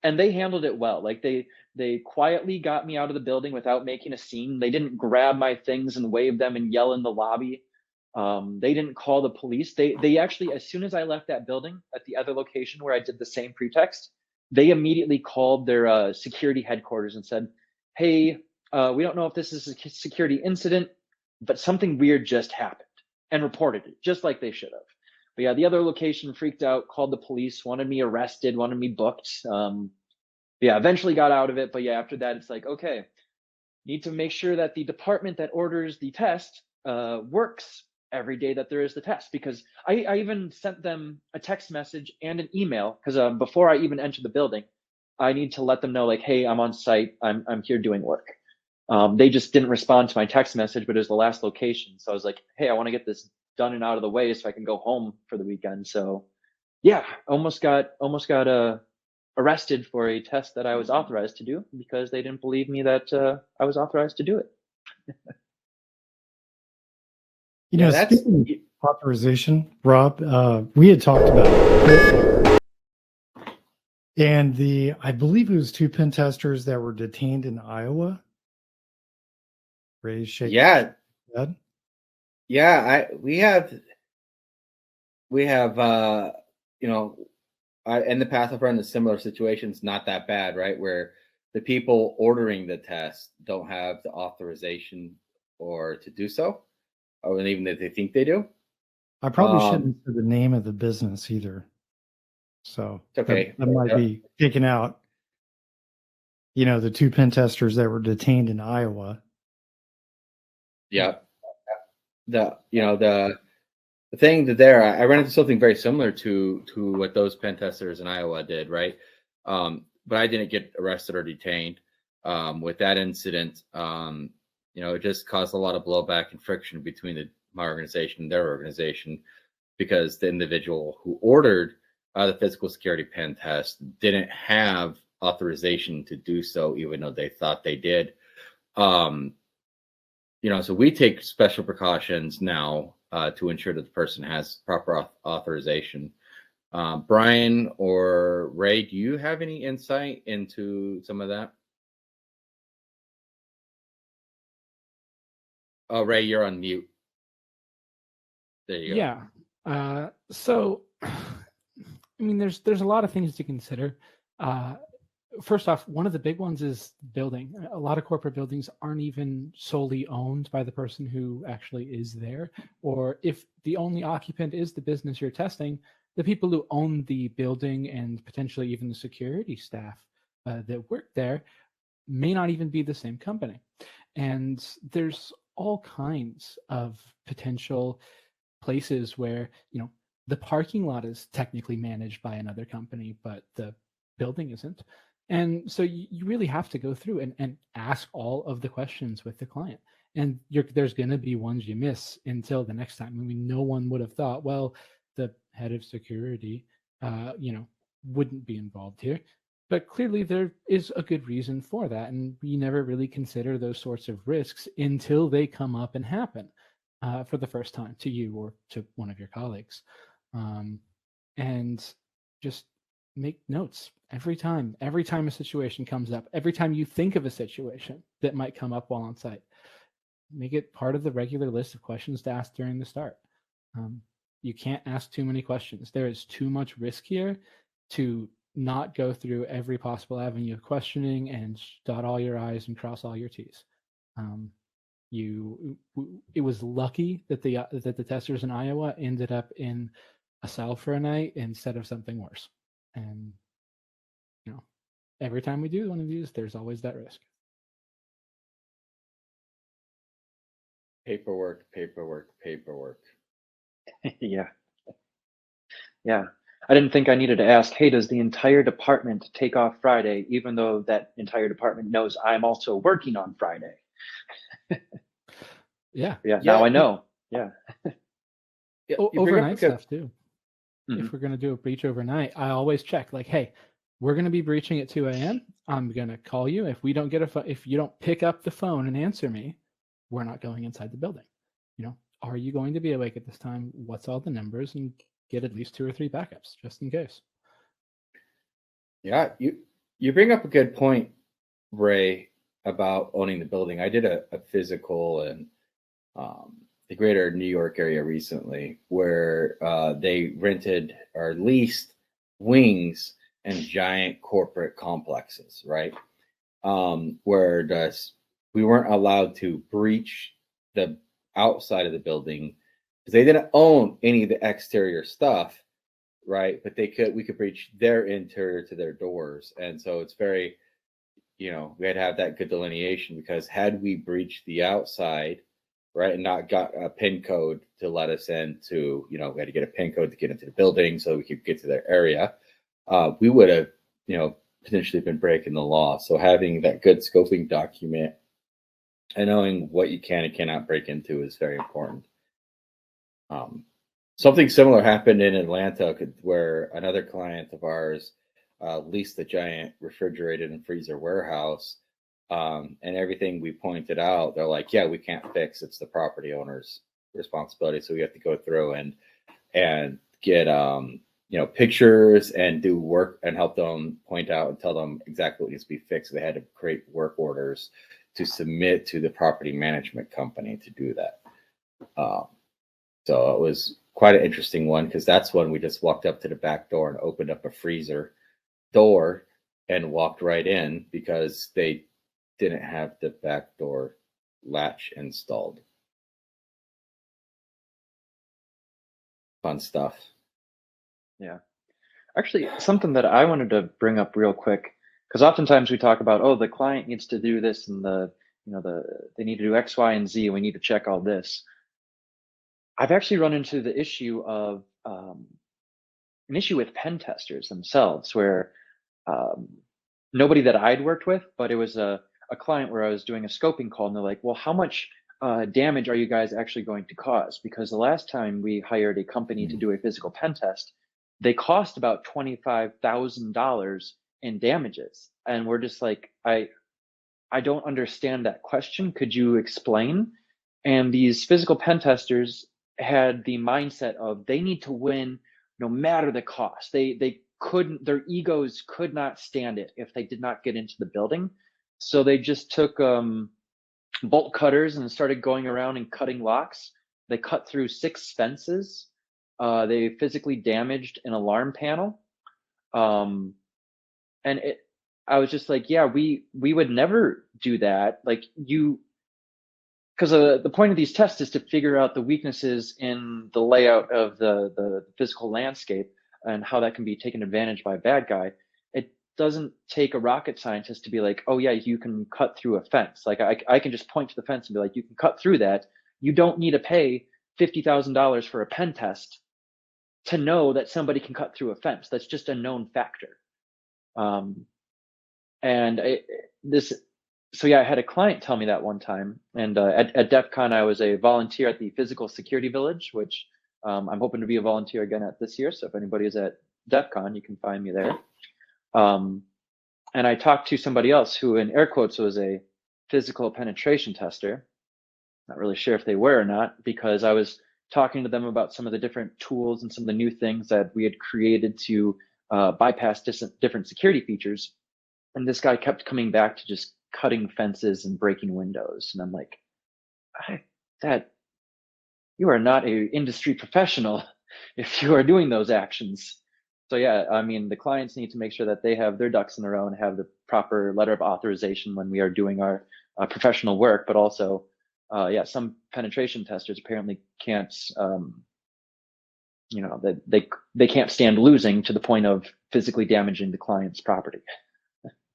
and they handled it well. Like they quietly got me out of the building without making a scene. They didn't grab my things and wave them and yell in the lobby. They didn't call the police. They actually, as soon as I left that building at the other location where I did the same pretext, they immediately called their security headquarters and said, hey, we don't know if this is a security incident, but something weird just happened, and reported it, just like they should have. But yeah, the other location freaked out, called the police, wanted me arrested, wanted me booked. Yeah, eventually got out of it. But yeah, after that, it's like, okay, need to make sure that the department that orders the test works every day that there is the test, because I even sent them a text message and an email, because before I even enter the building, I need to let them know, like, hey, I'm on site, I'm here doing work. They just didn't respond to my text message, but it was the last location. So I was like, hey, I want to get this done and out of the way so I can go home for the weekend. So yeah, almost got arrested for a test that I was authorized to do because they didn't believe me that I was authorized to do it. Speaking of authorization, Rob, we had talked about it. And I believe it was 2 pen testers that were detained in Iowa. Ray's shaking his head. Yeah, we have in the past I've run into similar situations, not that bad, right? Where the people ordering the test don't have the authorization or to do so, or even if they think they do. I probably shouldn't say the name of the business either. So it's okay. That might be taken out. The 2 pen testers that were detained in Iowa. Yeah. The thing that I ran into something very similar to what those pen testers in Iowa did, right? But I didn't get arrested or detained. With that incident, it just caused a lot of blowback and friction between my organization and their organization, because the individual who ordered the physical security pen test didn't have authorization to do so, even though they thought they did. So we take special precautions now to ensure that the person has proper authorization. Brian or Ray, do you have any insight into some of that? Oh, Ray, you're on mute. There you go. Yeah. So, there's a lot of things to consider. First off, one of the big ones is building. A lot of corporate buildings aren't even solely owned by the person who actually is there. Or if the only occupant is the business you're testing, the people who own the building and potentially even the security staff that work there may not even be the same company. And there's all kinds of potential places where, the parking lot is technically managed by another company, but the building isn't. And so you really have to go through and ask all of the questions with the client. And there's going to be ones you miss until the next time. No one would have thought, well, the head of security, wouldn't be involved here. But clearly there is a good reason for that. And we never really consider those sorts of risks until they come up and happen for the first time to you or to one of your colleagues. And just make notes every time a situation comes up, every time you think of a situation that might come up while on site. Make it part of the regular list of questions to ask during the start. You can't ask too many questions. There is too much risk here to not go through every possible avenue of questioning and dot all your I's and cross all your T's. It was lucky that the testers in Iowa ended up in a cell for a night instead of something worse. And every time we do one of these, there's always that risk. Paperwork. Yeah. I didn't think I needed to ask, hey, does the entire department take off Friday, even though that entire department knows I'm also working on Friday? Yeah. Now I know. Yeah. Overnight stuff too. Mm-hmm. If we're going to do a breach overnight, I always check, like, hey, we're going to be breaching at 2 a.m. I'm going to call you. If we don't if you don't pick up the phone and answer me, we're not going inside the building. Are you going to be awake at this time? What's all the numbers? And get at least 2 or 3 backups just in case. Yeah, you bring up a good point, Ray, about owning the building. I did a physical and the greater New York area recently, where they rented or leased wings in giant corporate complexes, right? Where we weren't allowed to breach the outside of the building because they didn't own any of the exterior stuff, right? But we could breach their interior to their doors. And so it's very, we had to have that good delineation, because had we breached the outside, right, and not got a PIN code to let us in to, we had to get a PIN code to get into the building so we could get to their area, we would have, potentially been breaking the law. So having that good scoping document and knowing what you can and cannot break into is very important. Something similar happened in Atlanta, where another client of ours leased a giant refrigerated and freezer warehouse, and everything we pointed out, they're like, yeah, we can't fix, it's the property owner's responsibility. So we have to go through and get pictures and do work and help them point out and tell them exactly what needs to be fixed. They had to create work orders to submit to the property management company to do that. So it was quite an interesting one, because that's when we just walked up to the back door and opened up a freezer door and walked right in, because they didn't have the back door latch installed. Fun stuff. Yeah. Actually, something that I wanted to bring up real quick, because oftentimes we talk about, oh, the client needs to do this, and they need to do X, Y, and Z, and we need to check all this. I've actually run into the issue of an issue with pen testers themselves, where nobody that I'd worked with, but it was a client where I was doing a scoping call, and they're like, well, how much damage are you guys actually going to cause? Because the last time we hired a company to do a physical pen test, they cost about $25,000 in damages. And we're just like, I don't understand that question. Could you explain? And these physical pen testers had the mindset of they need to win no matter the cost. They couldn't, their egos could not stand it if they did not get into the building. So they just took bolt cutters and started going around and cutting locks. They cut through 6 fences. They physically damaged an alarm panel. And I was just like, yeah, we would never do that. Like, because the point of these tests is to figure out the weaknesses in the layout of the physical landscape and how that can be taken advantage by a bad guy. It doesn't take a rocket scientist to be like, oh yeah, you can cut through a fence. Like I can just point to the fence and be like, you can cut through that. You don't need to pay $50,000 for a pen test to know that somebody can cut through a fence. That's just a known factor. So yeah, I had a client tell me that one time, and at DEF CON, I was a volunteer at the Physical Security Village, which I'm hoping to be a volunteer again at this year. So if anybody is at DEF CON, you can find me there. And I talked to somebody else who, in air quotes, was a physical penetration tester. Not really sure if they were or not, because I was talking to them about some of the different tools and some of the new things that we had created to bypass different security features. And this guy kept coming back to just cutting fences and breaking windows. And I'm like, you are not a industry professional if you are doing those actions. So yeah, I mean, the clients need to make sure that they have their ducks in a row and have the proper letter of authorization when we are doing our professional work. But also, yeah, some penetration testers apparently can't, they can't stand losing to the point of physically damaging the client's property.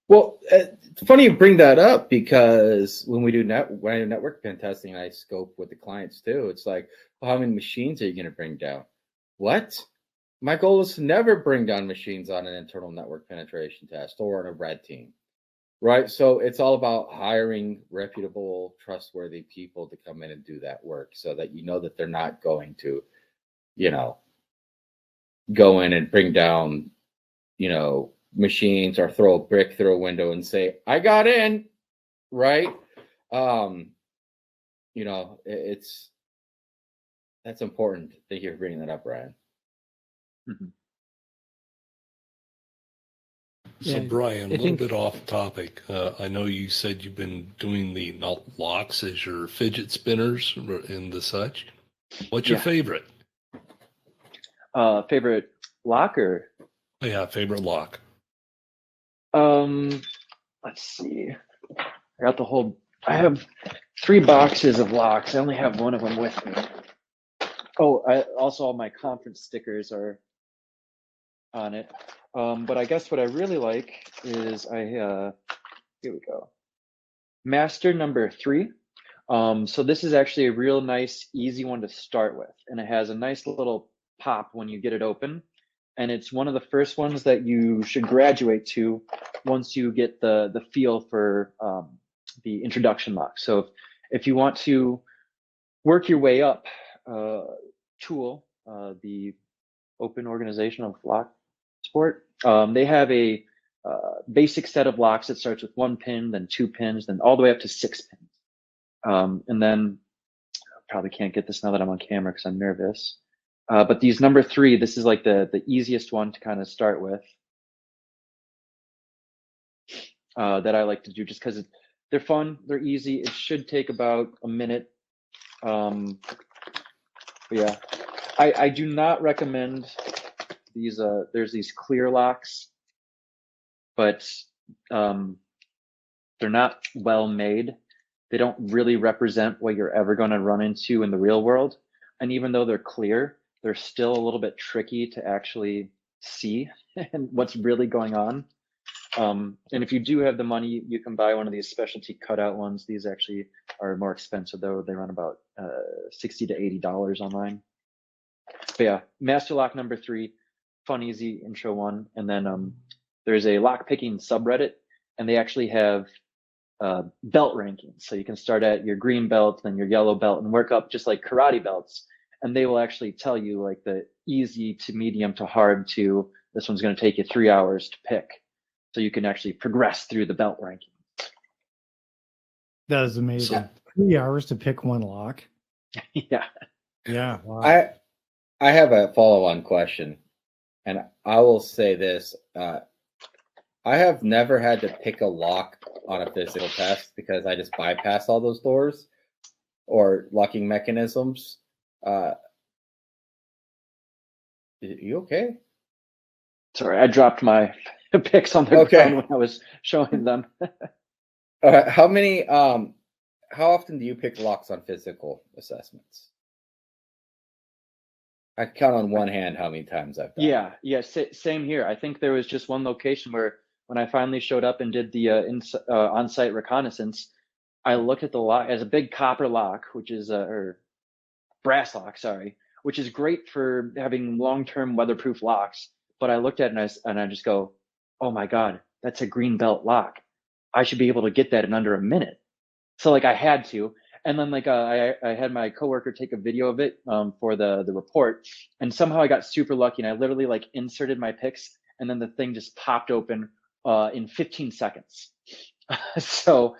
Well, it's funny you bring that up, because when we do network pen testing, I scope with the clients too. It's like, well, how many machines are you going to bring down? What? My goal is to never bring down machines on an internal network penetration test or on a red team, right? So it's all about hiring reputable, trustworthy people to come in and do that work, so that you know that they're not going to, go in and bring down, machines or throw a brick through a window and say, I got in, right? That's important. Thank you for bringing that up, Brian. Mm-hmm. So, Yeah, Brian, I a little think- bit off topic. I know you said you've been doing the locks as your fidget spinners and the such. What's your Yeah. favorite? Favorite locker? Oh, yeah, favorite lock. Let's see. I have 3 boxes of locks. I only have one of them with me. Oh, also all my conference stickers are on it. But I guess what I really like is here we go. Master number 3. So this is actually a real nice, easy one to start with, and it has a nice little pop when you get it open. And it's one of the first ones that you should graduate to once you get the feel for the introduction lock. So if you want to work your way up, tool, the Open Organization of Lock Sport, they have a basic set of locks that starts with 1 pin, then 2 pins, then all the way up to 6 pins. And then I probably can't get this now that I'm on camera because I'm nervous. But these number 3, this is like the easiest one to kind of start with, that I like to do just because they're fun, they're easy. It should take about a minute. But yeah, I do not recommend these. There's these clear locks, but they're not well made. They don't really represent what you're ever going to run into in the real world. And even though they're clear, they're still a little bit tricky to actually see and what's really going on. And if you do have the money, you can buy one of these specialty cutout ones. These actually are more expensive though. They run about $60 to $80 online. But yeah, Master Lock number 3, fun, easy intro one. And then there's a lock picking subreddit, and they actually have belt rankings. So you can start at your green belt, then your yellow belt, and work up just like karate belts. And they will actually tell you like the easy to medium to hard to this one's going to take you 3 hours to pick. So you can actually progress through the belt ranking. That is amazing. 3 hours to pick one lock. Yeah. Yeah. Wow. I have a follow-on question, and I will say this: I have never had to pick a lock on a physical test because I just bypass all those doors or locking mechanisms. You okay? Sorry, I dropped my picks on the ground when I was showing them. How many? How often do you pick locks on physical assessments? I count on one hand how many times I've done. Yeah, same here. I think there was just one location where when I finally showed up and did the on-site reconnaissance, I looked at the lock as a big copper lock, which is or brass lock, sorry, which is great for having long-term weatherproof locks. But I looked at it and I just go, oh my God, that's a green belt lock. I should be able to get that in under a minute. So like I had to. And then like I had my coworker take a video of it for the report, and somehow I got super lucky, and I literally like inserted my picks, and then the thing just popped open in 15 seconds. So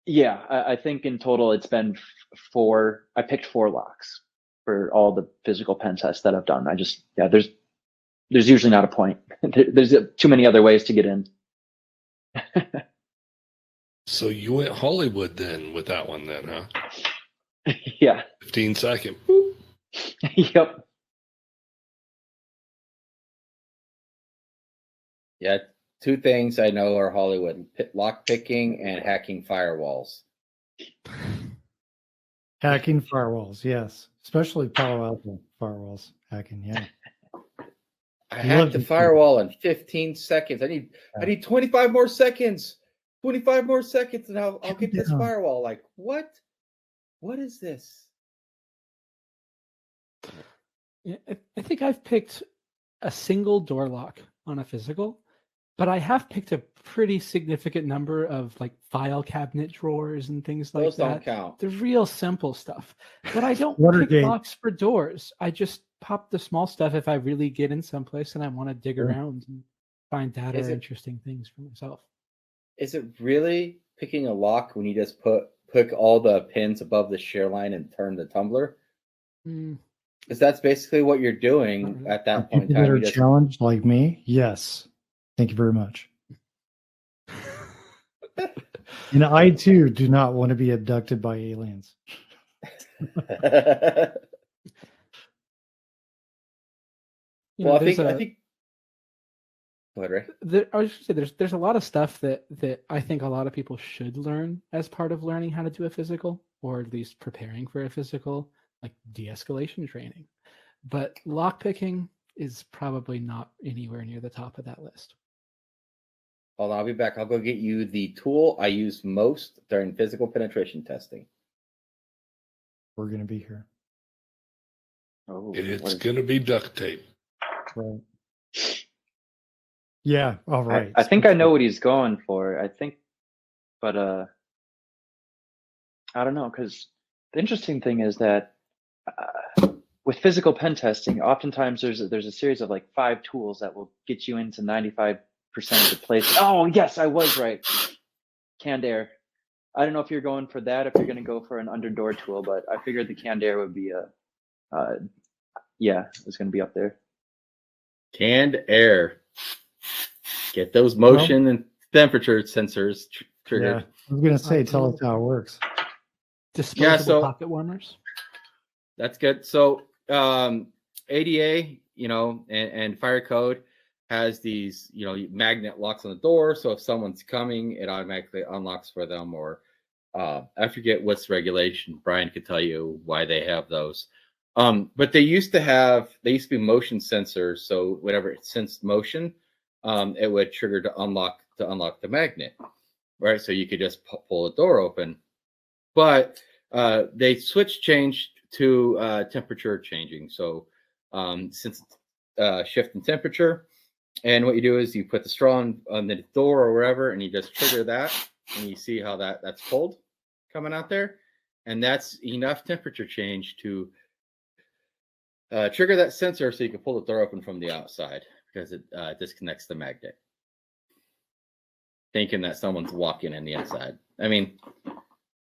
yeah, I think in total it's been 4. I picked 4 locks for all the physical pen tests that I've done. There's usually not a point. There's too many other ways to get in. So you went Hollywood then with that one then, huh? Yeah. 15 second. Yep. Yeah, 2 things I know are Hollywood: lock picking and hacking firewalls. Hacking firewalls, yes. Especially Palo Alto firewalls. Hacking, yeah. I hacked the firewall in 15 seconds. I need 25 more seconds. 25 more seconds and I'll get this firewall. Like, what? What is this? Yeah, I think I've picked a single door lock on a physical, but I have picked a pretty significant number of like file cabinet drawers and things like Those that. don't count. The real simple stuff. But I don't pick locks for doors. I just pop the small stuff if I really get in someplace and I want to dig around and find data or interesting things for myself. Is it really picking a lock when you just pick all the pins above the shear line and turn the tumbler? Because that's basically what you're doing at that point in time. That are challenged like me, yes. Thank you very much. And I too do not want to be abducted by aliens. Well, I think. Go ahead, Ray. I was just say there's a lot of stuff that I think a lot of people should learn as part of learning how to do a physical, or at least preparing for a physical, like de-escalation training. But lockpicking is probably not anywhere near the top of that list. Hold on, I'll be back. I'll go get you the tool I use most during physical penetration testing. We're going to be here. Oh, It's going to be duct tape. Right. Yeah. All right. I think I know what he's going for. I think, but I don't know, because the interesting thing is that with physical pen testing, oftentimes there's a series of like 5 tools that will get you into 95% of the place. Oh yes, I was right. Canned air. I don't know if you're going for that, if you're going to go for an underdoor tool, but I figured the canned air would be yeah, it's going to be up there. Canned air. Get those motion and temperature sensors triggered. Yeah, I was going to say, tell us how it works. Disposable pocket warmers. That's good. So ADA, and fire code has these, magnet locks on the door. So if someone's coming, it automatically unlocks for them. Or I forget what's regulation. Brian could tell you why they have those. But they used to be motion sensors. So whenever it sensed motion, it would trigger to unlock the magnet, right? So you could just pull the door open. But they changed to temperature changing. So since shift in temperature, and what you do is you put the straw on the door or wherever, and you just trigger that, and you see how that's cold coming out there, and that's enough temperature change to trigger that sensor so you can pull the door open from the outside, because it disconnects the magnet, thinking that someone's walking in the inside. I mean,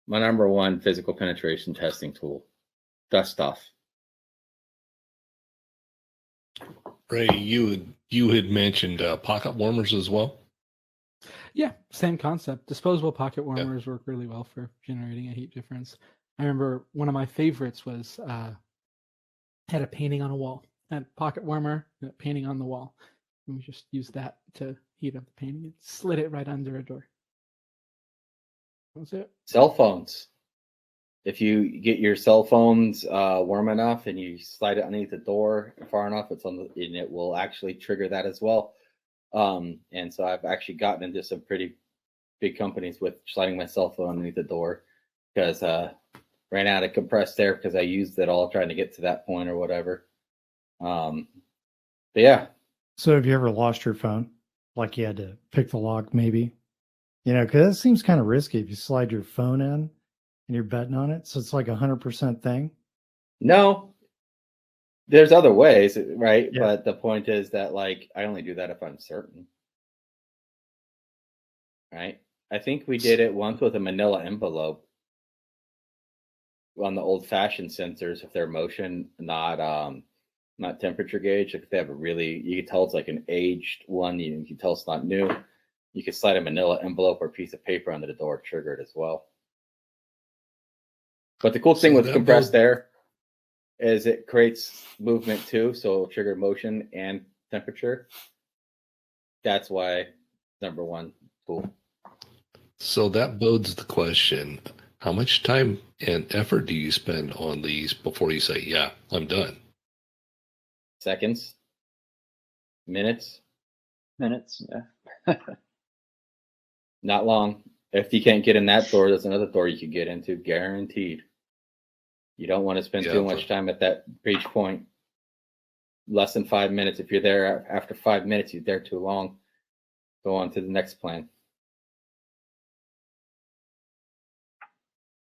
my number one physical penetration testing tool, dust off. Ray, you had mentioned pocket warmers as well. Yeah, same concept. Disposable pocket warmers work really well for generating a heat difference. I remember one of my favorites was had a painting on a wall. Had a pocket warmer, a painting on the wall. And we just used that to heat up the painting and slid it right under a door. That was it. Cell phones. If you get your cell phones warm enough and you slide it underneath the door far enough, and it will actually trigger that as well. And so I've actually gotten into some pretty big companies with sliding my cell phone underneath the door, because ran out of compressed air because I used it all trying to get to that point or whatever. But yeah. So have you ever lost your phone? Like you had to pick the lock, maybe? Because it seems kind of risky if you slide your phone in and you're betting on it. So it's like 100% thing. No, there's other ways, right? Yeah. But the point is that, like, I only do that if I'm certain. Right? I think we did it once with a manila envelope on the old-fashioned sensors, if they're motion, not temperature gauge. If they have you can tell it's like an aged one. You can tell it's not new. You can slide a manila envelope or a piece of paper under the door, trigger it as well. But the cool thing with compressed air is it creates movement too, so it'll trigger motion and temperature. That's why number one tool. So that bodes the question: how much time and effort do you spend on these before you say, "Yeah, I'm done"? Seconds, minutes. Yeah. Not long. If you can't get in that door, there's another door you could get into, guaranteed. You don't want to spend too much time at that breach point. Less than 5 minutes. If you're there after 5 minutes, you're there too long. Go on to the next plan.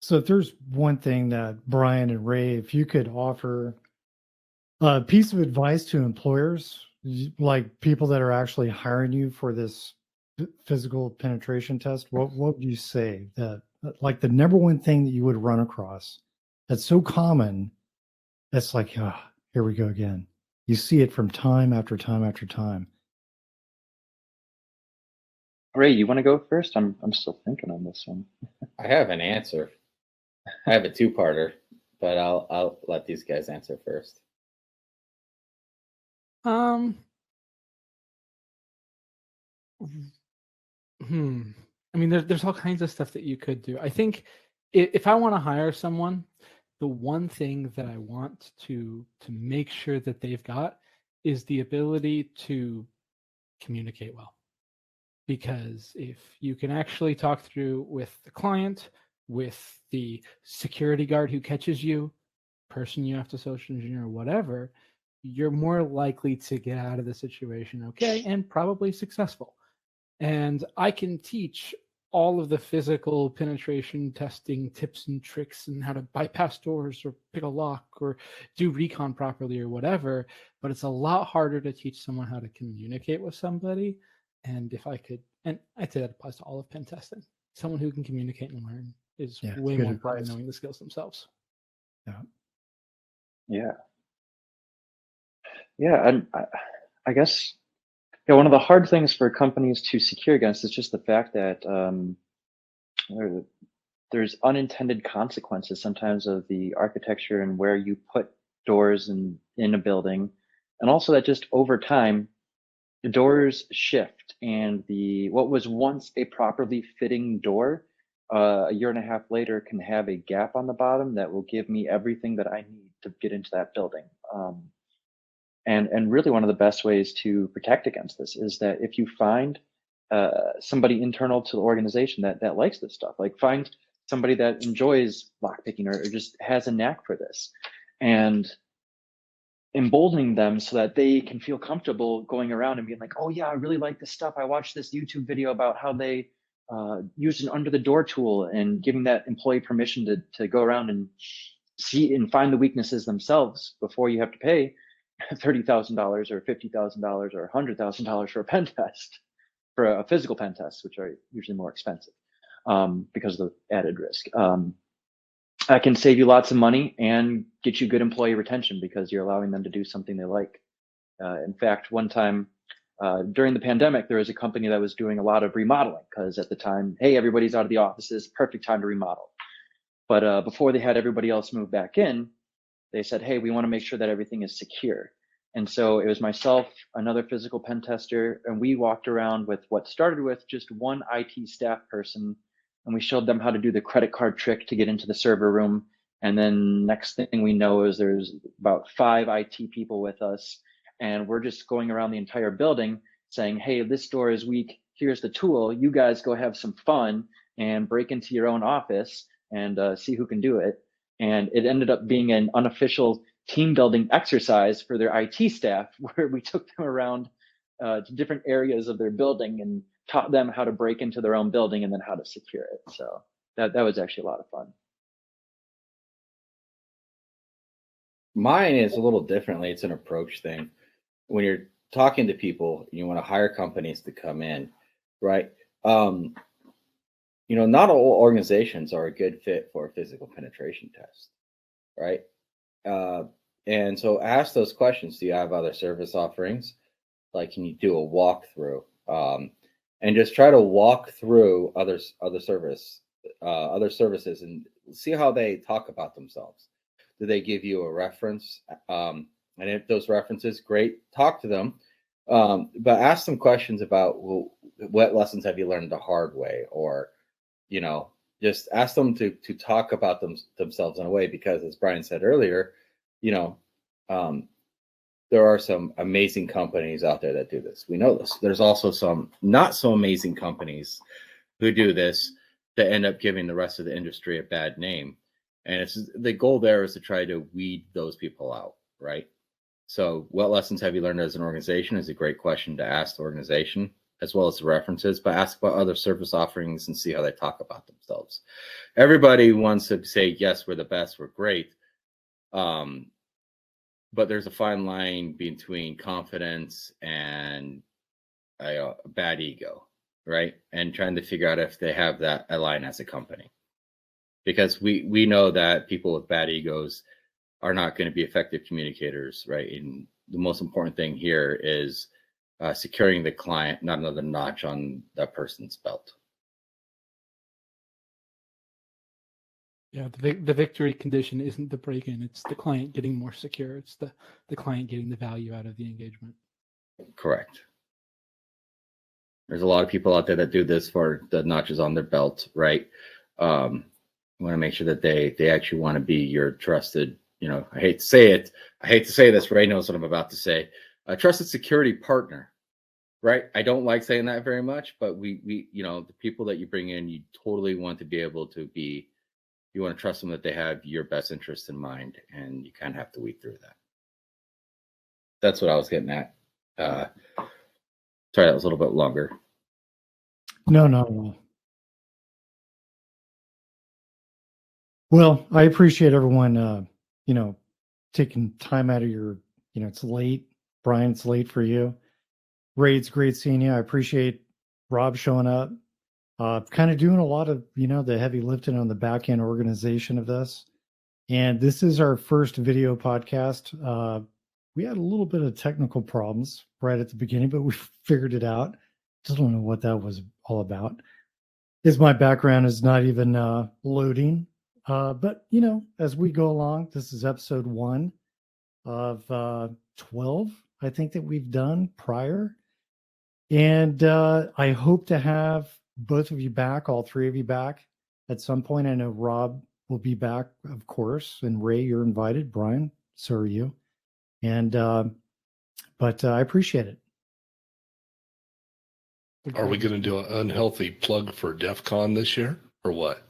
So if there's one thing that Brian and Ray, if you could offer a piece of advice to employers, like people that are actually hiring you for this physical penetration test, what would you say that, like, the number one thing that you would run across that's so common, that's like, here we go again. You see it from time after time after time. Ray, you want to go first? I'm still thinking on this one. I have an answer. I have a two-parter, but I'll let these guys answer first. I mean, there's all kinds of stuff that you could do. I think if I want to hire someone, the one thing that I want to make sure that they've got is the ability to communicate well. Because if you can actually talk through with the client, with the security guard who catches you, person you have to social engineer, or whatever, you're more likely to get out of the situation okay and probably successful. And I can teach all of the physical penetration testing tips and tricks and how to bypass doors or pick a lock or do recon properly or whatever, but it's a lot harder to teach someone how to communicate with somebody. And if I could, and I'd say that applies to all of pen testing, someone who can communicate and learn is way more important than knowing the skills themselves. Yeah. And I guess one of the hard things for companies to secure against is just the fact that there's unintended consequences sometimes of the architecture and where you put doors in a building, and also that just over time the doors shift, and what was once a properly fitting door a year and a half later can have a gap on the bottom that will give me everything that I need to get into that building. And really one of the best ways to protect against this is that if you find somebody internal to the organization that likes this stuff, like find somebody that enjoys lockpicking or just has a knack for this, and emboldening them so that they can feel comfortable going around and being like, oh yeah, I really like this stuff. I watched this YouTube video about how they used an under the door tool, and giving that employee permission to go around and see and find the weaknesses themselves before you have to pay $30,000 or $50,000 or $100,000 for a pen test, for a physical pen test, which are usually more expensive because of the added risk. I can save you lots of money and get you good employee retention because you're allowing them to do something they like. In fact, one time during the pandemic, there was a company that was doing a lot of remodeling because at the time, hey, everybody's out of the offices, perfect time to remodel. But before they had everybody else move back in, they said, hey, we want to make sure that everything is secure. And so it was myself, another physical pen tester, and we walked around with what started with just one IT staff person, and we showed them how to do the credit card trick to get into the server room. And then next thing we know is there's about 5 IT people with us, and we're just going around the entire building saying, hey, this door is weak, here's the tool, you guys go have some fun and break into your own office and see who can do it. And it ended up being an unofficial team building exercise for their IT staff, where we took them around to different areas of their building and taught them how to break into their own building and then how to secure it. So that was actually a lot of fun. Mine is a little differently. It's an approach thing. When you're talking to people, you want to hire companies to come in, right? Not all organizations are a good fit for a physical penetration test, right? And so ask those questions. Do you have other service offerings? Like, can you do a walkthrough? And just try to walk through other services and see how they talk about themselves. Do they give you a reference? And if those references, great, talk to them. But ask them questions about, well, what lessons have you learned the hard way? Or, just ask them to talk about themselves in a way, because as Brian said earlier, there are some amazing companies out there that do this. We know this. There's also some not so amazing companies who do this that end up giving the rest of the industry a bad name. And the goal there is to try to weed those people out, right? So what lessons have you learned as an organization is a great question to ask the organization, as well as the references, but ask about other service offerings and see how they talk about themselves. Everybody wants to say, yes, we're the best, we're great. But there's a fine line between confidence and a bad ego, right? And trying to figure out if they have that line as a company. Because we know that people with bad egos are not going to be effective communicators, right? And the most important thing here is securing the client, not another notch on that person's belt. Yeah, the victory condition isn't the break-in; it's the client getting more secure. It's the client getting the value out of the engagement. Correct. There's a lot of people out there that do this for the notches on their belt, right? You want to make sure that they actually want to be your trusted, I hate to say it. I hate to say this. Ray knows what I'm about to say. A trusted security partner, right? I don't like saying that very much, but we the people that you bring in, you totally want to be able to be, you want to trust them that they have your best interest in mind, and you kind of have to weed through that. That's what I was getting at. Sorry, that was a little bit longer. No. Well, I appreciate everyone, taking time out of your, it's late. Brian, it's late for you. Ray, it's great seeing you. I appreciate Rob showing up. Kind of doing a lot of, the heavy lifting on the back end organization of this. And this is our first video podcast. We had a little bit of technical problems right at the beginning, but we figured it out. Still don't know what that was all about. My background is not even loading. But, as we go along, this is episode 1 of 12, I think, that we've done prior. And I hope to have both of you back, all 3 of you back at some point. I know Rob will be back, of course, and Ray, you're invited. Brian, so are you. And but I appreciate it. Are we going to do an unhealthy plug for DEF CON this year or what?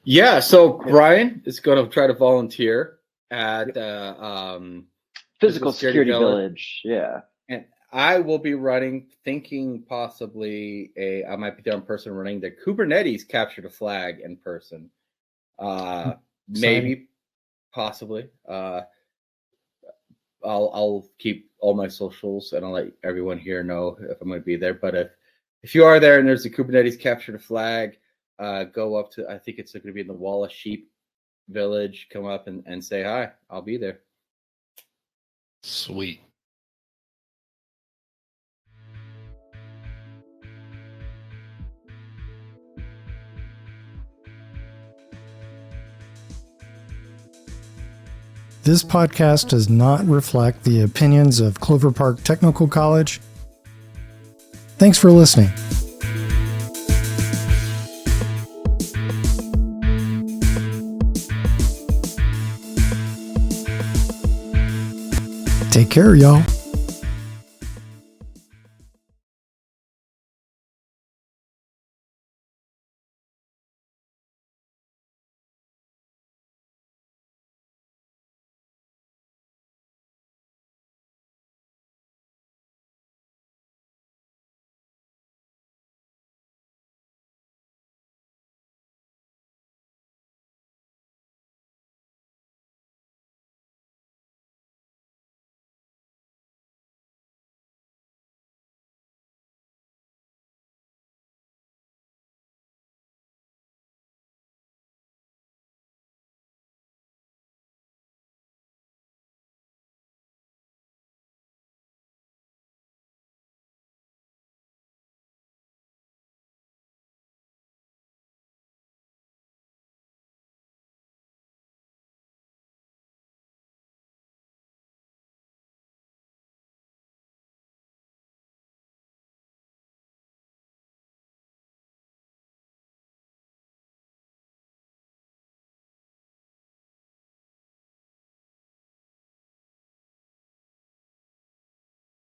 Yeah, so Brian is going to try to volunteer at Physical Security Village. Yeah. And I will be thinking possibly I might be there in person running the Kubernetes Capture the Flag in person. Maybe, possibly. I'll keep all my socials and I'll let everyone here know if I'm going to be there. But if you are there and there's a Kubernetes Capture the Flag, go up to, I think it's going to be in the Walla Sheep Village. Come up and say hi. I'll be there. Sweet. This podcast does not reflect the opinions of Clover Park Technical College. Thanks for listening. Take care, y'all.